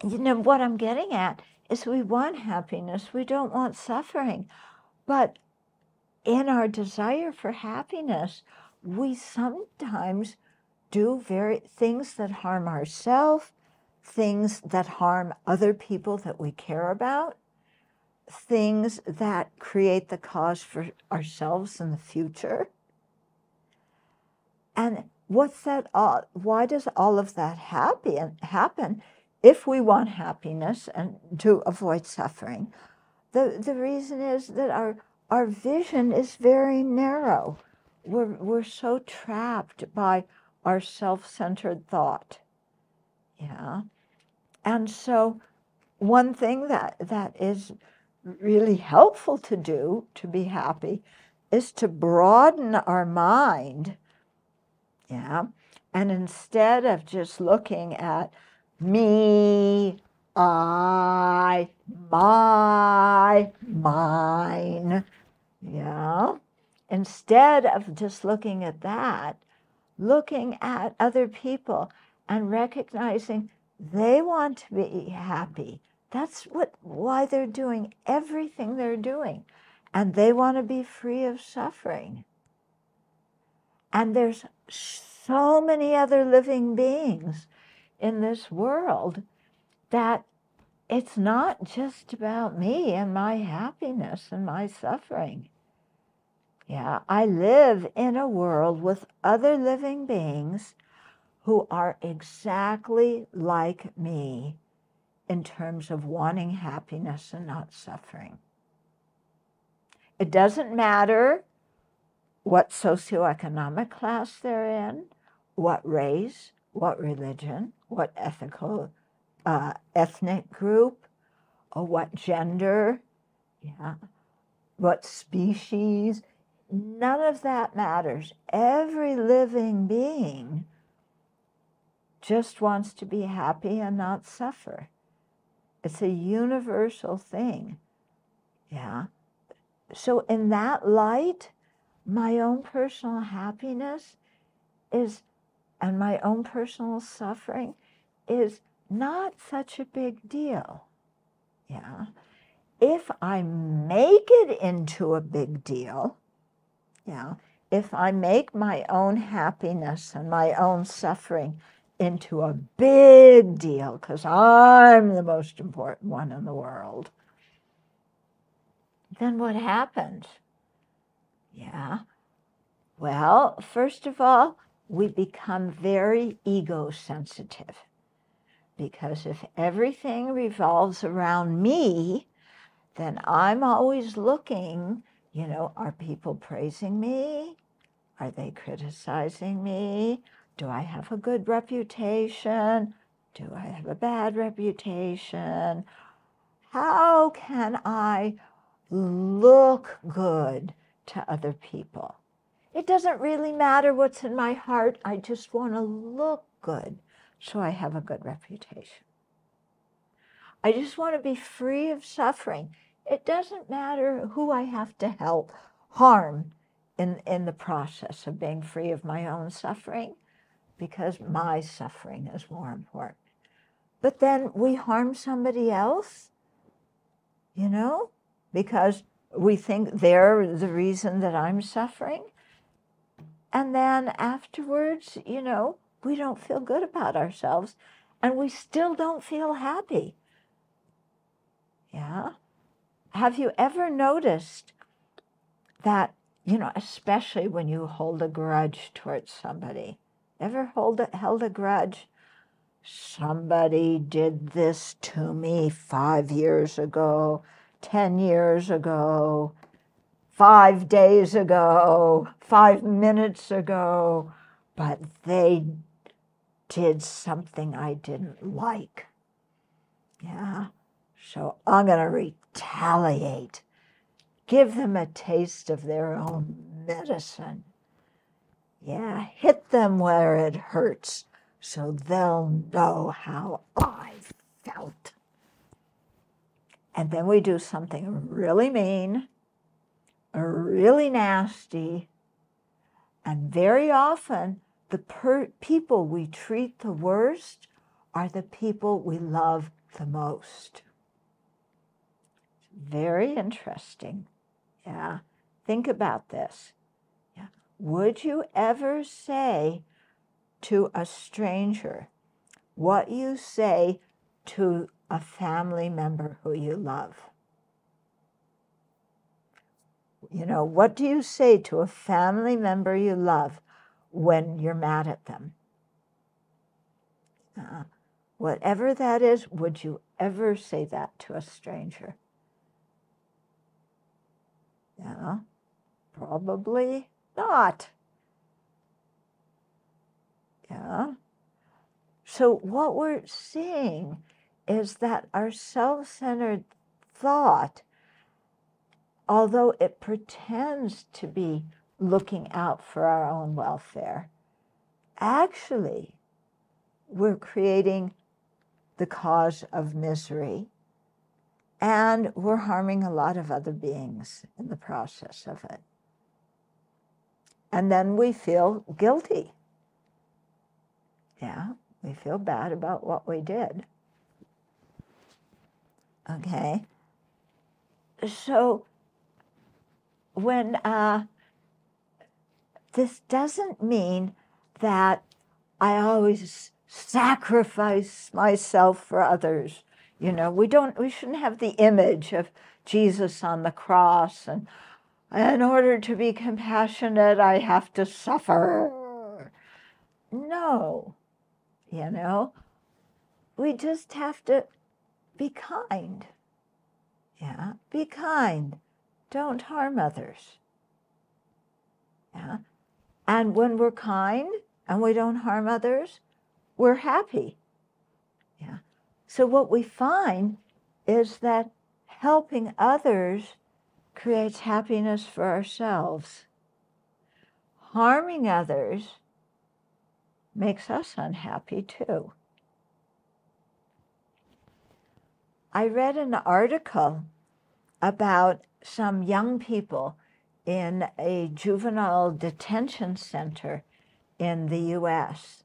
you know, what I'm getting at is we want happiness. We don't want suffering. But in our desire for happiness, we sometimes do things that harm ourselves, things that harm other people that we care about, things that create the cause for ourselves in the future. And what's that all? Why does all of that happen if we want happiness and to avoid suffering? The reason is that our vision is very narrow. We're so trapped by our self-centered thought. Yeah. And so one thing that is really helpful to do to be happy is to broaden our mind. Yeah. And instead of just looking at me, I, my, mine, yeah, instead of just looking at that, looking at other people and recognizing they want to be happy. That's why they're doing everything they're doing. And they want to be free of suffering. And there's so many other living beings in this world that it's not just about me and my happiness and my suffering. Yeah, I live in a world with other living beings who are exactly like me in terms of wanting happiness and not suffering. It doesn't matter what socioeconomic class they're in, what race, what religion, what ethnic group, or what gender, yeah, what species. None of that matters. Every living being just wants to be happy and not suffer. It's a universal thing. Yeah. So in that light, my own personal happiness and my own personal suffering is not such a big deal. Yeah. If I make it into a big deal, yeah, if I make my own happiness and my own suffering into a big deal, because I'm the most important one in the world, then what happens? Yeah. Well, first of all, we become very ego-sensitive. Because if everything revolves around me, then I'm always looking, you know, are people praising me? Are they criticizing me? Do I have a good reputation? Do I have a bad reputation? How can I look good to other people? It doesn't really matter what's in my heart. I just want to look good so I have a good reputation. I just want to be free of suffering. It doesn't matter who I have to help harm in the process of being free of my own suffering, because my suffering is more important. But then we harm somebody else, you know, because we think they're the reason that I'm suffering. And then afterwards, you know, we don't feel good about ourselves and we still don't feel happy. Yeah. Have you ever noticed that, you know, especially when you hold a grudge towards somebody, ever held a grudge somebody did this to me 5 years ago, 10 years ago, 5 days ago, 5 minutes ago, but they did something I didn't like. Yeah, so I'm going to retaliate. Give them a taste of their own medicine. Yeah, hit them where it hurts so they'll know how I felt. And then we do something really mean, really nasty, and very often the people we treat the worst are the people we love the most. Very interesting. Yeah, think about this. Yeah. Would you ever say to a stranger what you say to a family member who you love? You know, what do you say to a family member you love when you're mad at them? Whatever that is, would you ever say that to a stranger? Yeah, probably not. Yeah. So what we're seeing is that our self-centered thought, although it pretends to be looking out for our own welfare, actually we're creating the cause of misery, and we're harming a lot of other beings in the process of it. And then we feel guilty. Yeah, we feel bad about what we did. Okay. So when this doesn't mean that I always sacrifice myself for others. You know, we shouldn't have the image of Jesus on the cross, and in order to be compassionate, I have to suffer. No, you know, we just have to be kind. Yeah, be kind. Don't harm others. Yeah, and when we're kind and we don't harm others, we're happy. Yeah. So what we find is that helping others creates happiness for ourselves. Harming others makes us unhappy too. I read an article about some young people in a juvenile detention center in the US.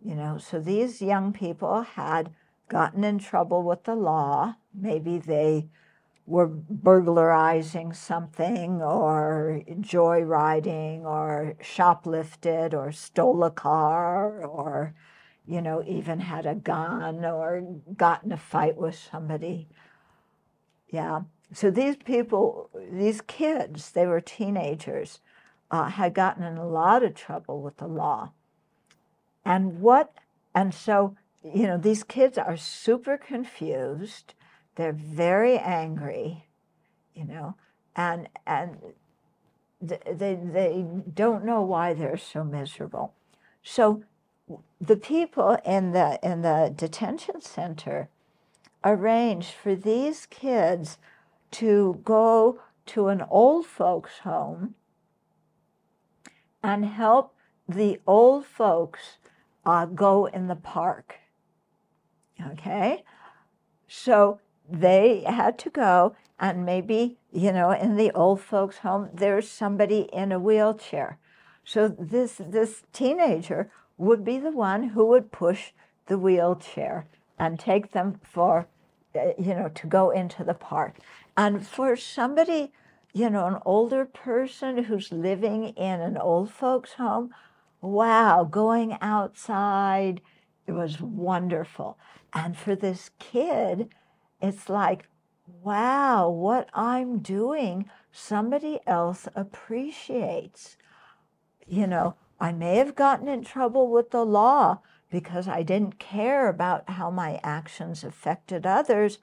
You know, so these young people had gotten in trouble with the law. Maybe they were burglarizing something, or joyriding, or shoplifted, or stole a car, or, you know, even had a gun, or got in a fight with somebody. Yeah. So these people, these kids, they were teenagers, had gotten in a lot of trouble with the law. And so, you know, these kids are super confused. They're very angry, you know, and they don't know why they're so miserable. So the people in the detention center arranged for these kids to go to an old folks' home and help the old folks go in the park. Okay? So they had to go, and maybe, you know, in the old folks' home, there's somebody in a wheelchair. So this teenager would be the one who would push the wheelchair and take them for, you know, to go into the park. And for somebody, you know, an older person who's living in an old folks' home, wow, going outside, it was wonderful. And for this kid, it's like, wow, what I'm doing, somebody else appreciates. You know, I may have gotten in trouble with the law, because I didn't care about how my actions affected others.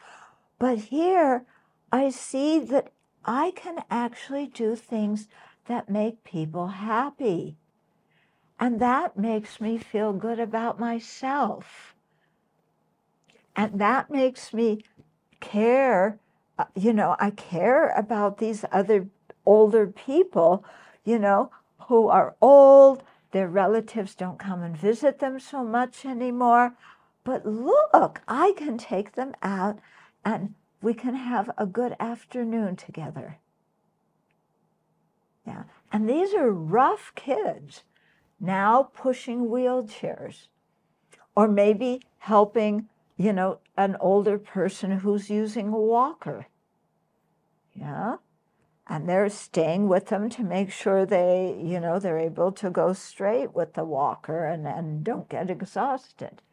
But here I see that I can actually do things that make people happy. And that makes me feel good about myself. And that makes me care, I care about these other older people, who are old. Their relatives don't come and visit them so much anymore. But look, I can take them out and we can have a good afternoon together. Yeah. And these are rough kids now pushing wheelchairs, or maybe helping, an older person who's using a walker. Yeah. And they're staying with them to make sure they're able to go straight with the walker and don't get exhausted.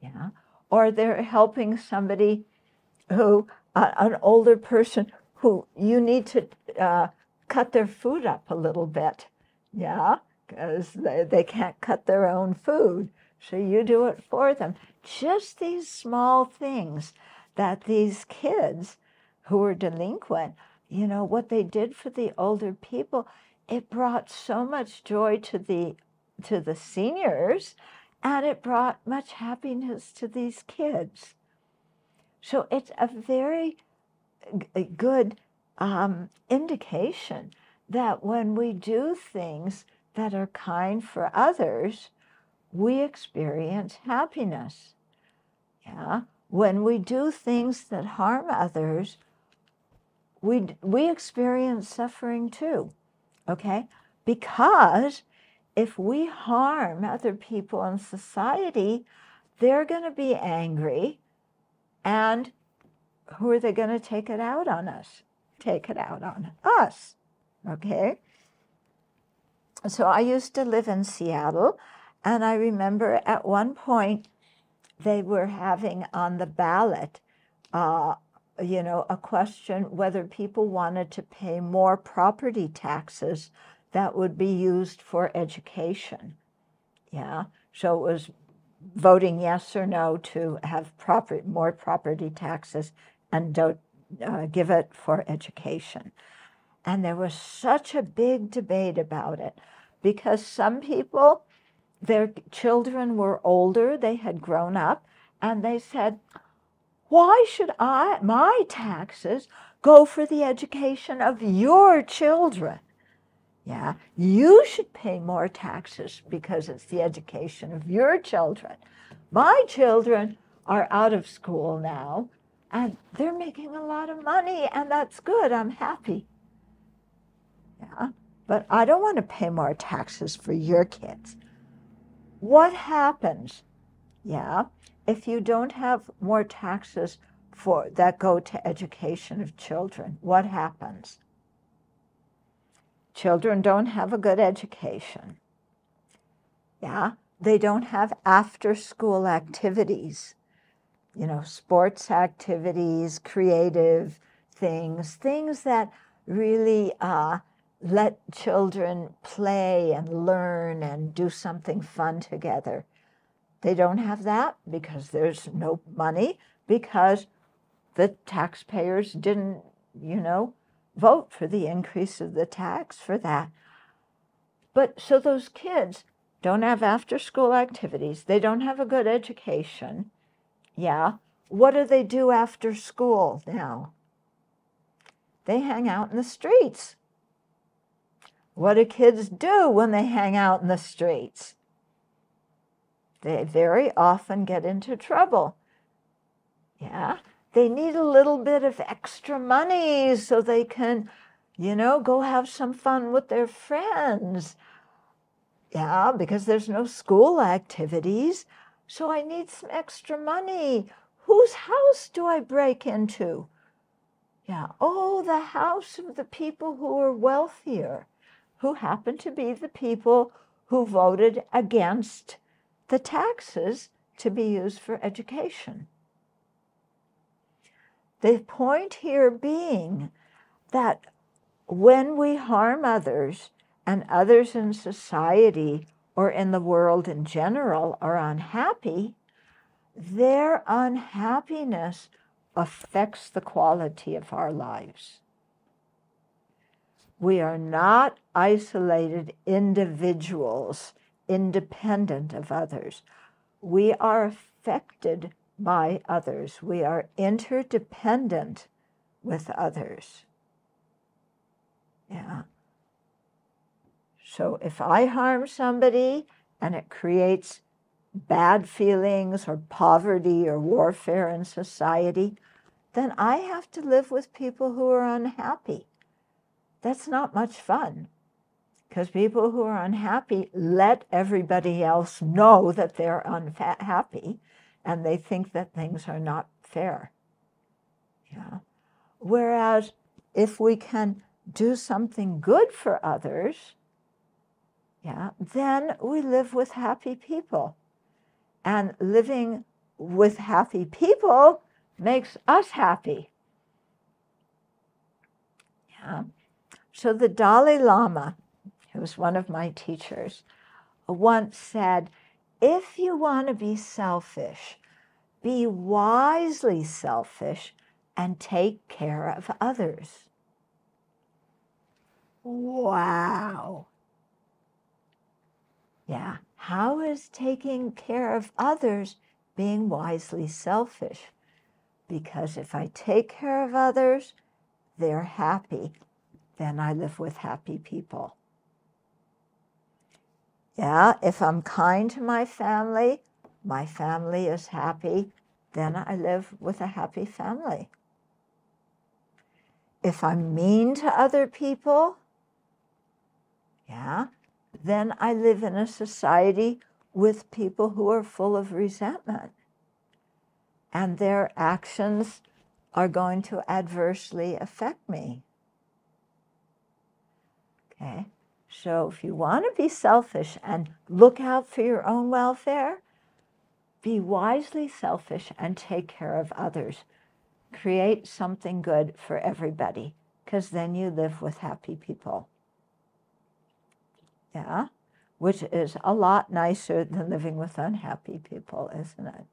Yeah. Or they're helping somebody who, an older person who you need to cut their food up a little bit. Yeah. Because they can't cut their own food. So you do it for them. Just these small things that these kids who are delinquent, what they did for the older people, it brought so much joy to the seniors, and it brought much happiness to these kids. So it's a very good indication that when we do things that are kind for others, we experience happiness. Yeah. When we do things that harm others, we experience suffering too. Okay? Because if we harm other people in society, they're going to be angry, and who are they going to take it out on us? Take it out on us. Okay? So I used to live in Seattle, and I remember at one point they were having on the ballot, a question whether people wanted to pay more property taxes that would be used for education. Yeah, so it was voting yes or no to have more property taxes and don't give it for education. And there was such a big debate about it because some people, their children were older, they had grown up, and they said, why should my taxes go for the education of your children? Yeah, you should pay more taxes because it's the education of your children. My children are out of school now, and they're making a lot of money, and that's good. I'm happy. Yeah, but I don't want to pay more taxes for your kids. What happens? Yeah, if you don't have more taxes that go to education of children, what happens? Children don't have a good education. Yeah, they don't have after-school activities, sports activities, creative things that really let children play and learn and do something fun together. They don't have that because there's no money, because the taxpayers didn't, vote for the increase of the tax for that. But so those kids don't have after-school activities. They don't have a good education. Yeah. What do they do after school now? They hang out in the streets. What do kids do when they hang out in the streets? They very often get into trouble. Yeah. They need a little bit of extra money so they can, go have some fun with their friends. Yeah, because there's no school activities. So I need some extra money. Whose house do I break into? Yeah, oh, the house of the people who are wealthier, who happen to be the people who voted against the taxes to be used for education. The point here being that when we harm others and others in society or in the world in general are unhappy, their unhappiness affects the quality of our lives. We are not isolated individuals, independent of others. We are affected by others. We are interdependent with others. Yeah. So if I harm somebody and it creates bad feelings or poverty or warfare in society, then I have to live with people who are unhappy. That's not much fun, because people who are unhappy let everybody else know that they're unhappy, and they think that things are not fair. Yeah. Whereas if we can do something good for others, yeah, then we live with happy people. And living with happy people makes us happy. Yeah. So the Dalai Lama, who was one of my teachers, once said, if you want to be selfish, be wisely selfish and take care of others. Wow. Yeah. How is taking care of others being wisely selfish? Because if I take care of others, they're happy. Then I live with happy people. Yeah, if I'm kind to my family is happy, then I live with a happy family. If I'm mean to other people, yeah, then I live in a society with people who are full of resentment. And their actions are going to adversely affect me. Okay, so if you want to be selfish and look out for your own welfare, be wisely selfish and take care of others. Create something good for everybody, because then you live with happy people. Yeah, which is a lot nicer than living with unhappy people, isn't it?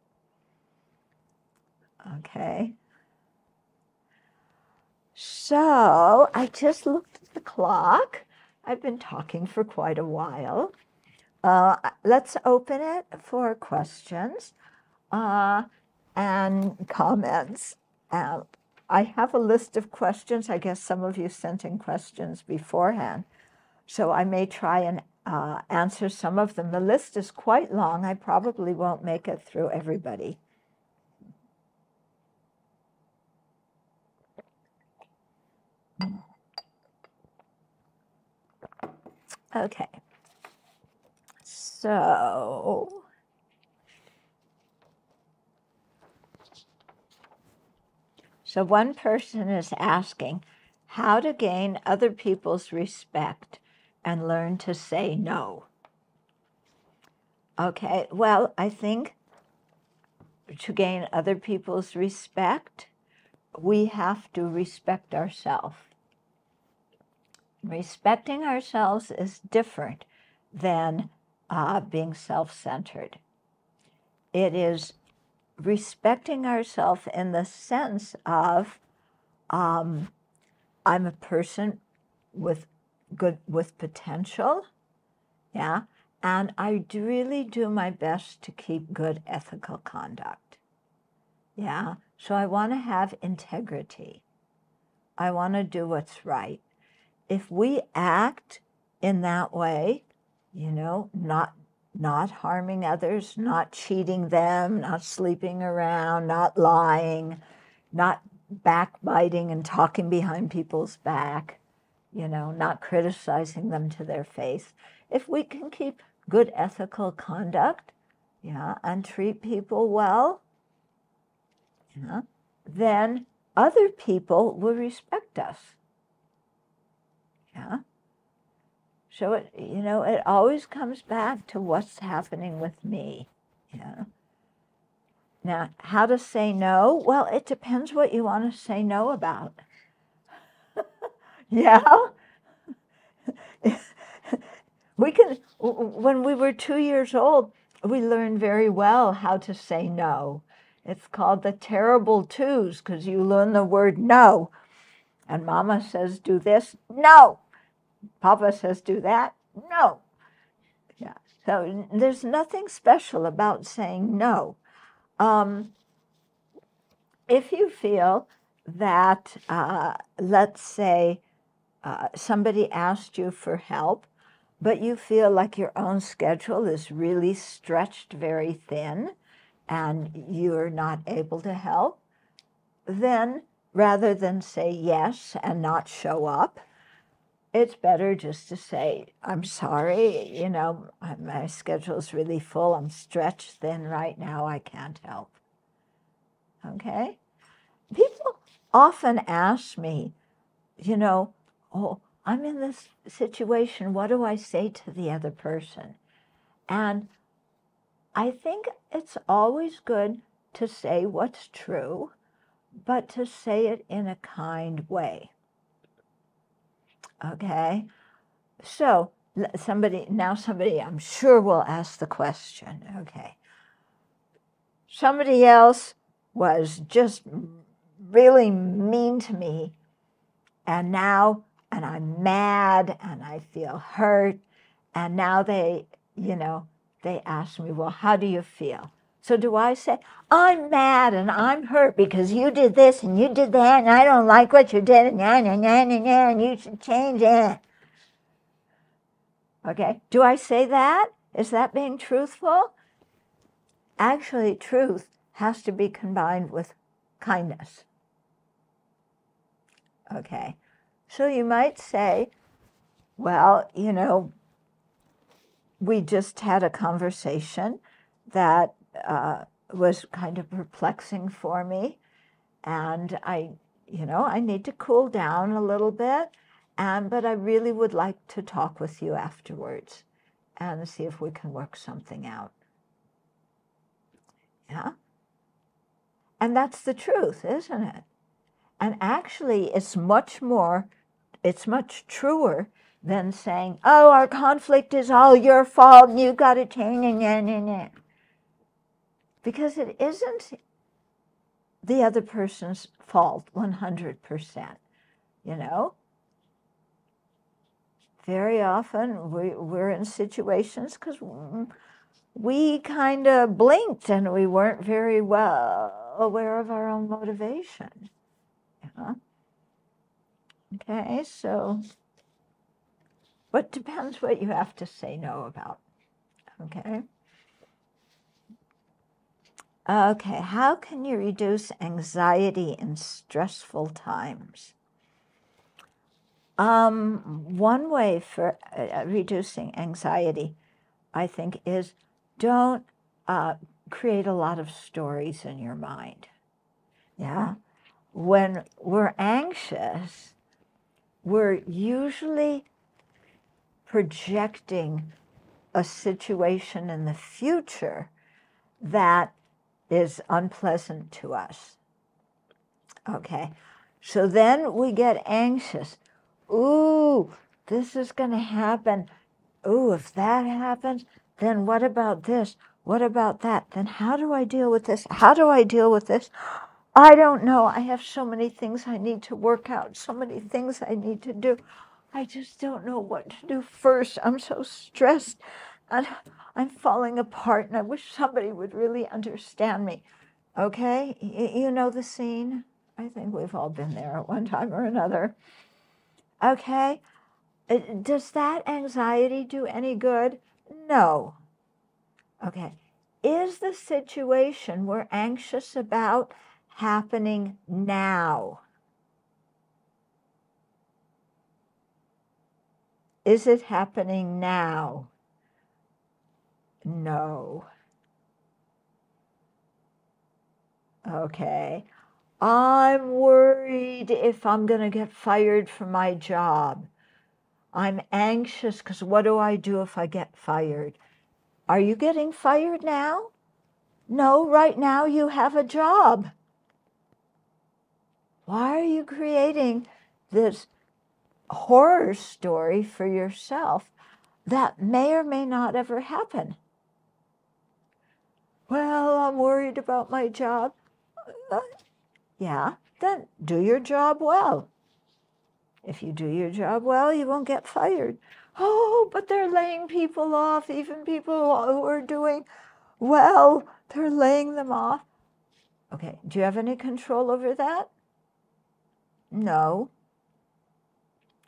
Okay. So I just looked at the clock. I've been talking for quite a while. Let's open it for questions and comments. I have a list of questions. I guess some of you sent in questions beforehand, so I may try and answer some of them. The list is quite long. I probably won't make it through everybody. Okay. So one person is asking how to gain other people's respect and learn to say no. Okay, well, I think to gain other people's respect, we have to respect ourselves. Respecting ourselves is different than being self-centered. It is respecting ourselves in the sense of I'm a person with potential, yeah, and I really do my best to keep good ethical conduct, yeah. So I want to have integrity. I want to do what's right. If we act in that way, you know, not harming others, not cheating them, not sleeping around, not lying, not backbiting and talking behind people's back, you know, not criticizing them to their face. If we can keep good ethical conduct, yeah, and treat people well, yeah, then other people will respect us. Yeah. So it, you know, it always comes back to what's happening with me. Yeah. Now, how to say no? Well, it depends what you want to say no about. Yeah. When we were 2 years old, we learned very well how to say no. It's called the terrible twos because you learn the word no. And Mama says, do this, no. Papa says, do that, no. Yeah. So there's nothing special about saying no. If you feel that, let's say, somebody asked you for help, but you feel like your own schedule is really stretched very thin and you're not able to help, then rather than say yes and not show up, it's better just to say, I'm sorry, you know, my schedule's really full, I'm stretched thin right now, I can't help. Okay? People often ask me, you know, oh, I'm in this situation, what do I say to the other person? And I think it's always good to say what's true, but to say it in a kind way. Okay? So somebody I'm sure will ask the question, okay. Somebody else was just really mean to me, and I'm mad and I feel hurt, and now they ask me, well, how do you feel? So do I say, I'm mad and I'm hurt because you did this and you did that and I don't like what you did and you should change it? Okay, do I say that? Is that being truthful? Actually, truth has to be combined with kindness. Okay, so you might say, well, you know, we just had a conversation that was kind of perplexing for me, and I need to cool down a little bit, but I really would like to talk with you afterwards and see if we can work something out. Yeah? And that's the truth, isn't it? And actually, it's much truer than saying, oh, our conflict is all your fault and you've got to change. Because it isn't the other person's fault 100%, you know? Very often we're in situations because we kind of blinked and we weren't very well aware of our own motivation. Yeah. Okay, so, but depends what you have to say no about. Okay. Okay, how can you reduce anxiety in stressful times? One way for reducing anxiety, I think, is don't create a lot of stories in your mind. Yeah? When we're anxious, we're usually projecting a situation in the future that is unpleasant to us. Okay, so then we get anxious. Ooh, this is going to happen. Ooh, if that happens, then what about this? What about that? Then how do I deal with this? How do I deal with this? I don't know. I have so many things I need to work out, so many things I need to do. I just don't know what to do first. I'm so stressed and I'm falling apart and I wish somebody would really understand me. Okay? You know the scene? I think we've all been there at one time or another. Okay? Does that anxiety do any good? No. Okay. Is the situation we're anxious about happening now? Is it happening now? No. Okay. I'm worried if I'm going to get fired from my job. I'm anxious because what do I do if I get fired? Are you getting fired now? No, right now you have a job. Why are you creating this horror story for yourself that may or may not ever happen. Well, I'm worried about my job. Yeah, then do your job well. If you do your job well, you won't get fired. Oh, but they're laying people off, even people who are doing well, they're laying them off. Okay, do you have any control over that? No.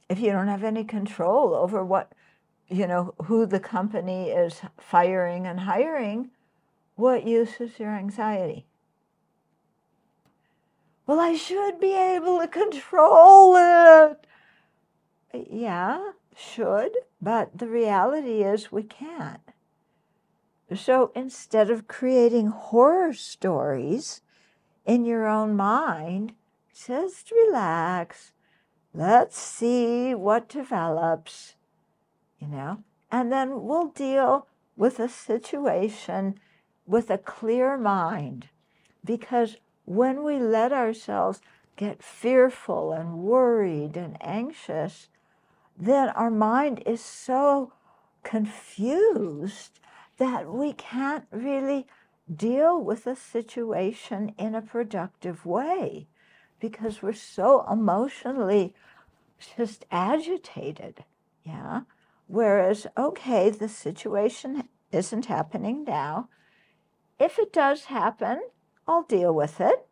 If you don't have any control over what, who the company is firing and hiring, what use is your anxiety? Well, I should be able to control it. Yeah, should, but the reality is we can't. So instead of creating horror stories in your own mind, just relax. Let's see what develops, and then we'll deal with a situation with a clear mind. Because when we let ourselves get fearful and worried and anxious, then our mind is so confused that we can't really deal with a situation in a productive way because we're so emotionally just agitated, yeah? Whereas, okay, the situation isn't happening now. If it does happen, I'll deal with it.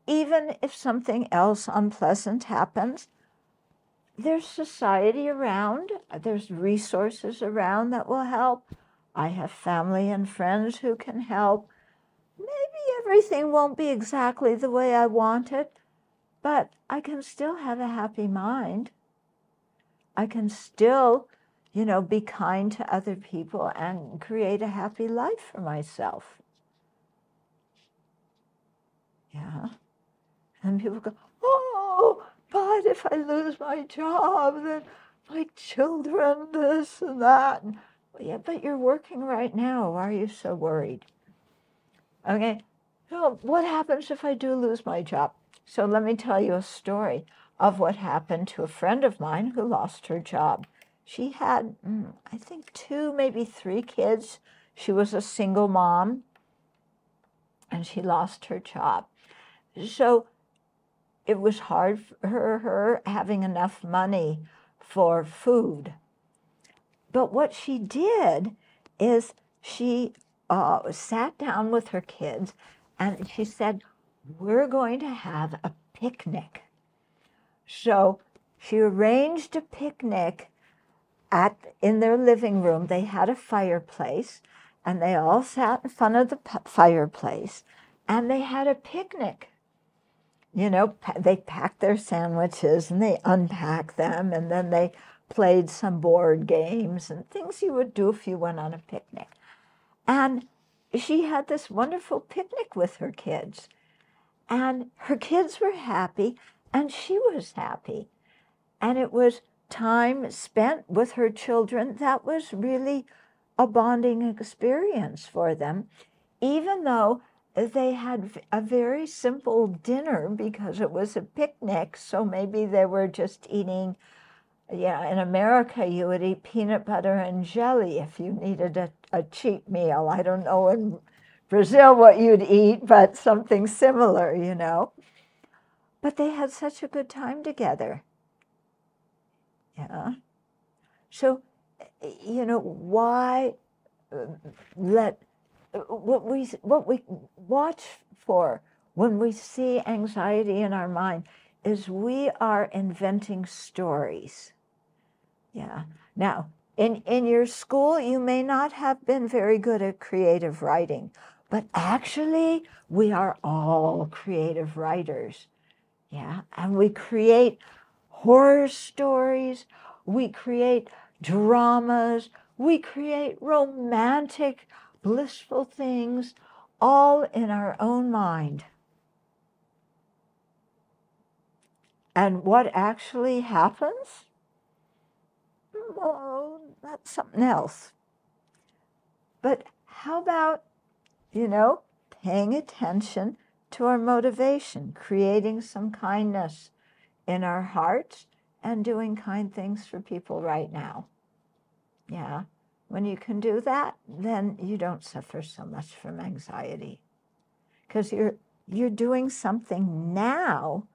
Even if something else unpleasant happens, there's society around, there's resources around that will help. I have family and friends who can help. Maybe everything won't be exactly the way I want it, but I can still have a happy mind. I can still, be kind to other people and create a happy life for myself. Yeah. And people go, oh, but if I lose my job, then my children, this and that. Well, yeah, but you're working right now. Why are you so worried? Okay, so what happens if I do lose my job? So let me tell you a story of what happened to a friend of mine who lost her job. She had, I think, 2, maybe 3 kids. She was a single mom, and she lost her job. So it was hard for her having enough money for food. But what she did is she sat down with her kids and she said, we're going to have a picnic. So she arranged a picnic in their living room. They had a fireplace and they all sat in front of the fireplace and they had a picnic. They packed their sandwiches and they unpacked them and then they played some board games and things you would do if you went on a picnic. And she had this wonderful picnic with her kids. And her kids were happy and she was happy. And it was time spent with her children that was really a bonding experience for them, even though they had a very simple dinner because it was a picnic. So maybe they were just eating, in America, you would eat peanut butter and jelly if you needed a cheat meal. I don't know in Brazil what you'd eat, but something similar, But they had such a good time together. Yeah. So, why what we watch for when we see anxiety in our mind is we are inventing stories. Yeah. Now, in your school, you may not have been very good at creative writing, but actually, we are all creative writers. Yeah. And we create horror stories, we create dramas, we create romantic, blissful things, all in our own mind. And what actually happens? Well, that's something else. But how about, paying attention to our motivation, creating some kindness in our hearts and doing kind things for people right now? Yeah. When you can do that, then you don't suffer so much from anxiety, because you're doing something now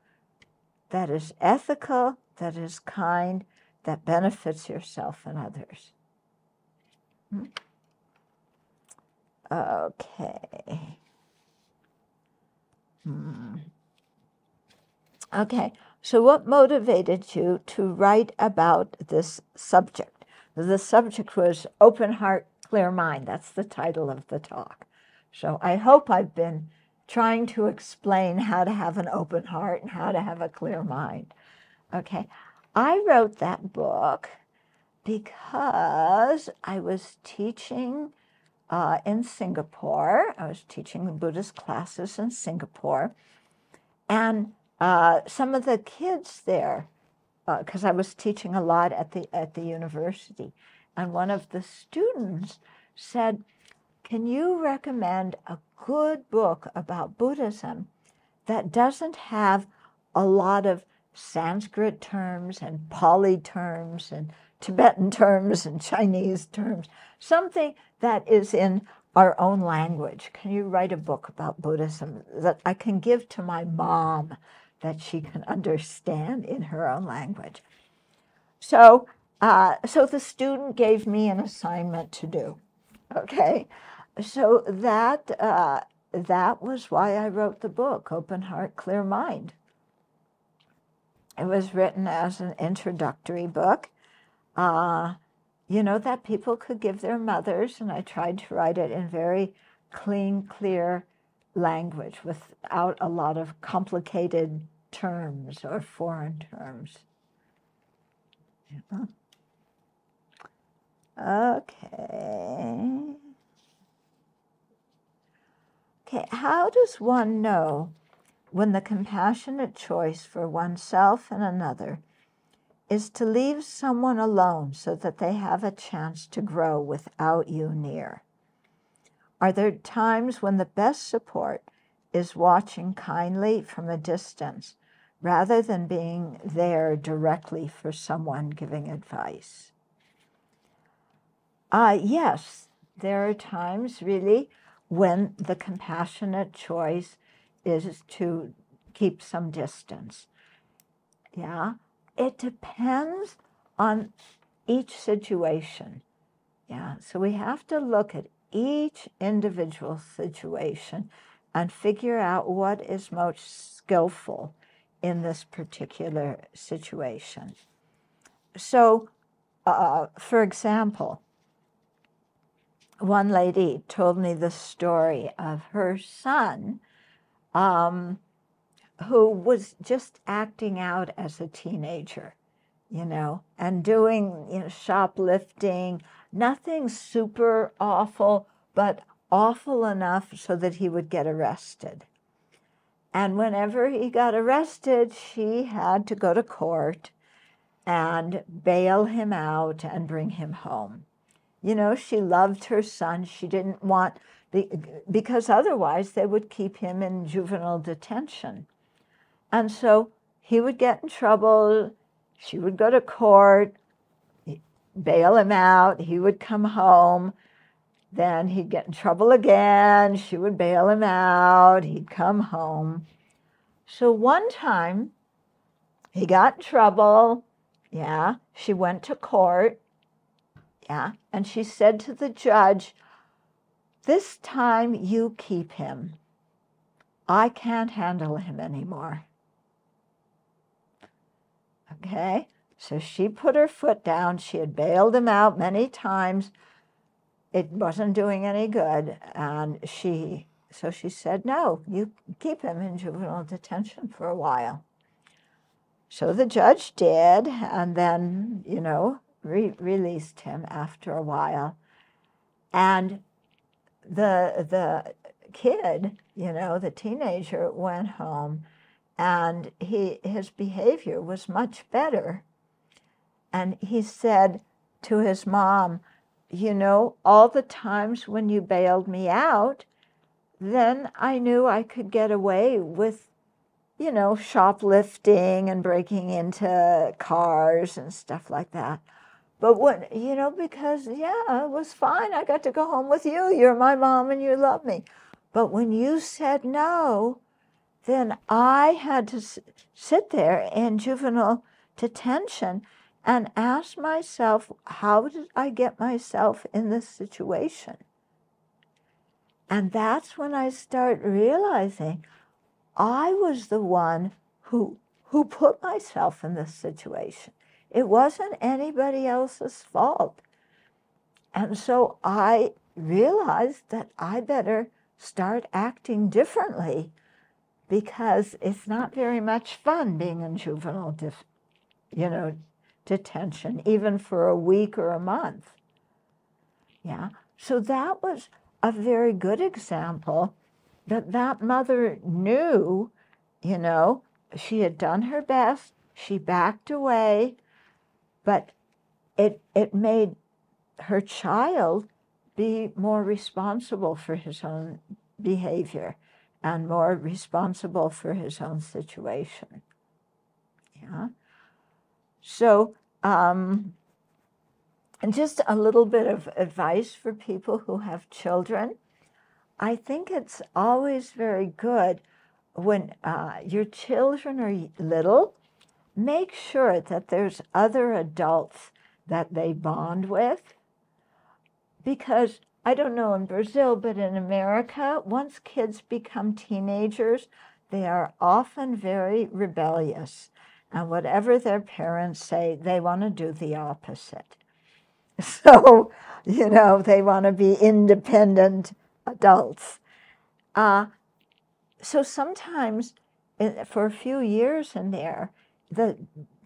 that is ethical, that is kind, that benefits yourself and others. Okay. Okay, so what motivated you to write about this subject? The subject was Open Heart, Clear Mind. That's the title of the talk. So I hope I've been trying to explain how to have an open heart and how to have a clear mind. Okay, I wrote that book because I was teaching in Singapore. I was teaching the Buddhist classes in Singapore. And some of the kids there, because I was teaching a lot at the university, and one of the students said, "Can you recommend a good book about Buddhism that doesn't have a lot of Sanskrit terms and Pali terms and Tibetan terms and Chinese terms, something that is in our own language? Can you write a book about Buddhism that I can give to my mom that she can understand in her own language?" So the student gave me an assignment to do. Okay, so that was why I wrote the book, Open Heart, Clear Mind. It was written as an introductory book, that people could give their mothers, and I tried to write it in very clean, clear language without a lot of complicated terms or foreign terms. Yeah. Okay. Okay, how does one know when the compassionate choice for oneself and another is to leave someone alone so that they have a chance to grow without you near? Are there times when the best support is watching kindly from a distance rather than being there directly for someone giving advice? Yes, there are times really when the compassionate choice is to keep some distance. Yeah, it depends on each situation. Yeah, so we have to look at each individual situation and figure out what is most skillful in this particular situation. So, for example, one lady told me the story of her son who was just acting out as a teenager, and doing, shoplifting, nothing super awful, but awful enough so that he would get arrested. And whenever he got arrested, she had to go to court and bail him out and bring him home. She loved her son. She didn't want, because otherwise they would keep him in juvenile detention. And so he would get in trouble. She would go to court, bail him out. He would come home. Then he'd get in trouble again. She would bail him out. He'd come home. So one time he got in trouble. Yeah, she went to court. Yeah, and she said to the judge, "This time you keep him. I can't handle him anymore." Okay, so she put her foot down. She had bailed him out many times. It wasn't doing any good. And so she said, "No, you keep him in juvenile detention for a while." So the judge did, and then, released him after a while. And the kid, the teenager, went home, and his behavior was much better. And he said to his mom, "All the times when you bailed me out, then I knew I could get away with, shoplifting and breaking into cars and stuff like that. But when, because, yeah, it was fine. I got to go home with you. You're my mom and you love me. But when you said no, then I had to sit there in juvenile detention and ask myself, how did I get myself in this situation? And that's when I start realizing I was the one who put myself in this situation. It wasn't anybody else's fault. And so I realized that I better start acting differently, because it's not very much fun being in juvenile detention, even for a week or a month. Yeah. So that was a very good example that mother knew, she had done her best, she backed away, but it made her child be more responsible for his own behavior and more responsible for his own situation. Yeah. So, and just a little bit of advice for people who have children. I think it's always very good when your children are little, make sure that there's other adults that they bond with. Because I don't know in Brazil, but in America, once kids become teenagers, they are often very rebellious. And whatever their parents say, they want to do the opposite. So, they want to be independent adults. So sometimes, for a few years in there, the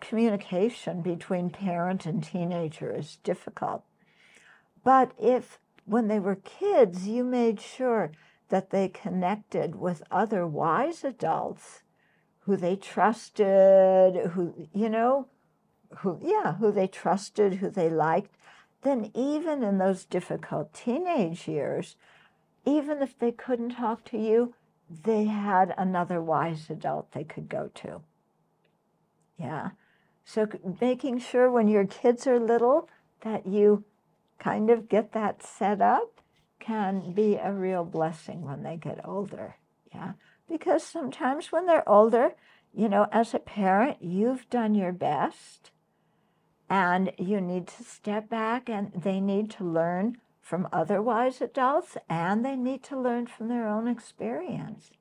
communication between parent and teenager is difficult. But if, when they were kids, you made sure that they connected with other wise adults who they trusted, who they trusted, who they liked, then even in those difficult teenage years, even if they couldn't talk to you, they had another wise adult they could go to. Yeah. So making sure when your kids are little that you kind of get that set up can be a real blessing when they get older. Yeah. Because sometimes when they're older, as a parent, you've done your best and you need to step back, and they need to learn from other wise adults, and they need to learn from their own experience.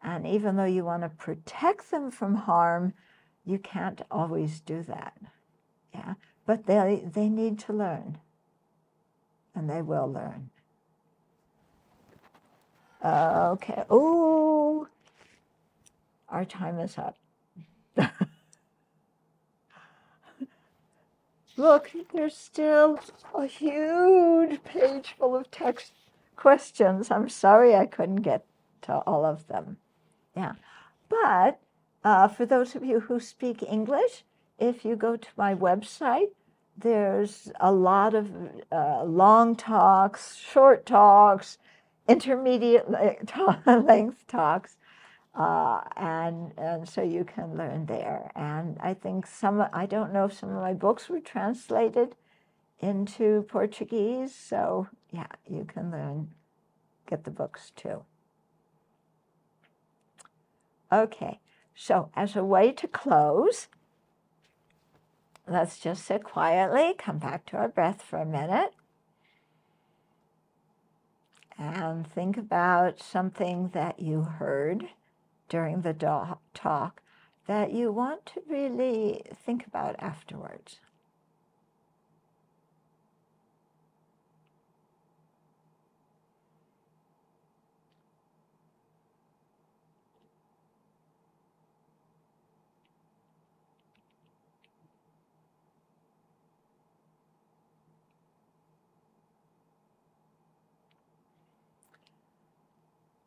And even though you want to protect them from harm, you can't always do that. Yeah. But they need to learn. And they will learn. Okay. Oh, our time is up. Look, there's still a huge page full of text questions. I'm sorry I couldn't get to all of them. Yeah. But for those of you who speak English, if you go to my website, there's a lot of long talks, short talks, intermediate length talks, and so you can learn there. And I think I don't know if some of my books were translated into Portuguese, so yeah, you can get the books too. Okay, so as a way to close, let's just sit quietly, come back to our breath for a minute, and think about something that you heard during the talk that you want to really think about afterwards.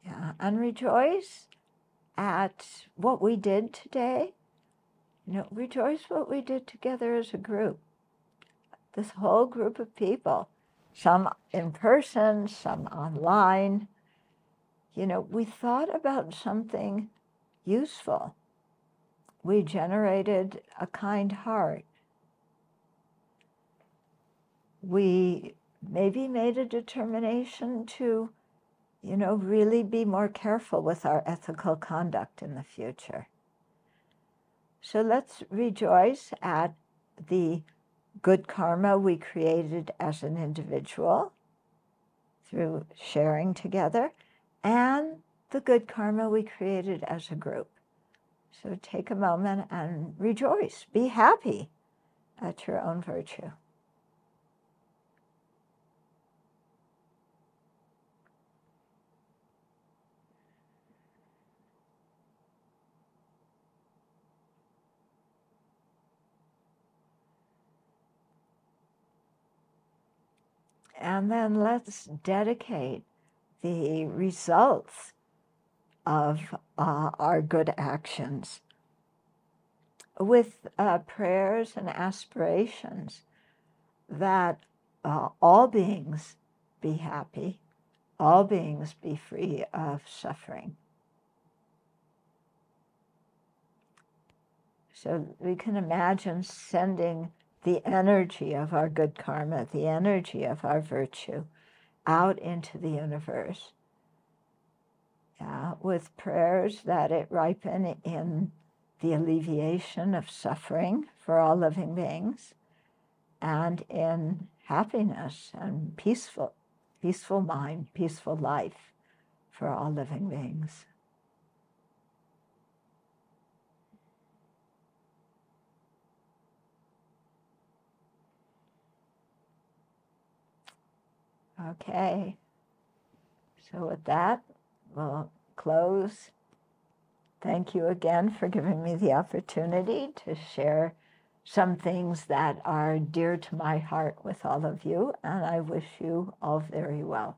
Yeah, and rejoice at what we did today. Rejoice what we did together as a group. This whole group of people, some in person, some online. We thought about something useful. We generated a kind heart. we maybe made a determination to, really be more careful with our ethical conduct in the future. So let's rejoice at the good karma we created as an individual through sharing together, and the good karma we created as a group. So take a moment and rejoice. Be happy at your own virtue. And then let's dedicate the results of our good actions with prayers and aspirations that all beings be happy, all beings be free of suffering. So we can imagine sending the energy of our good karma, the energy of our virtue, out into the universe, with prayers that it ripen in the alleviation of suffering for all living beings, and in happiness and peaceful mind, peaceful life for all living beings. Okay, so with that, we'll close. Thank you again for giving me the opportunity to share some things that are dear to my heart with all of you, and I wish you all very well.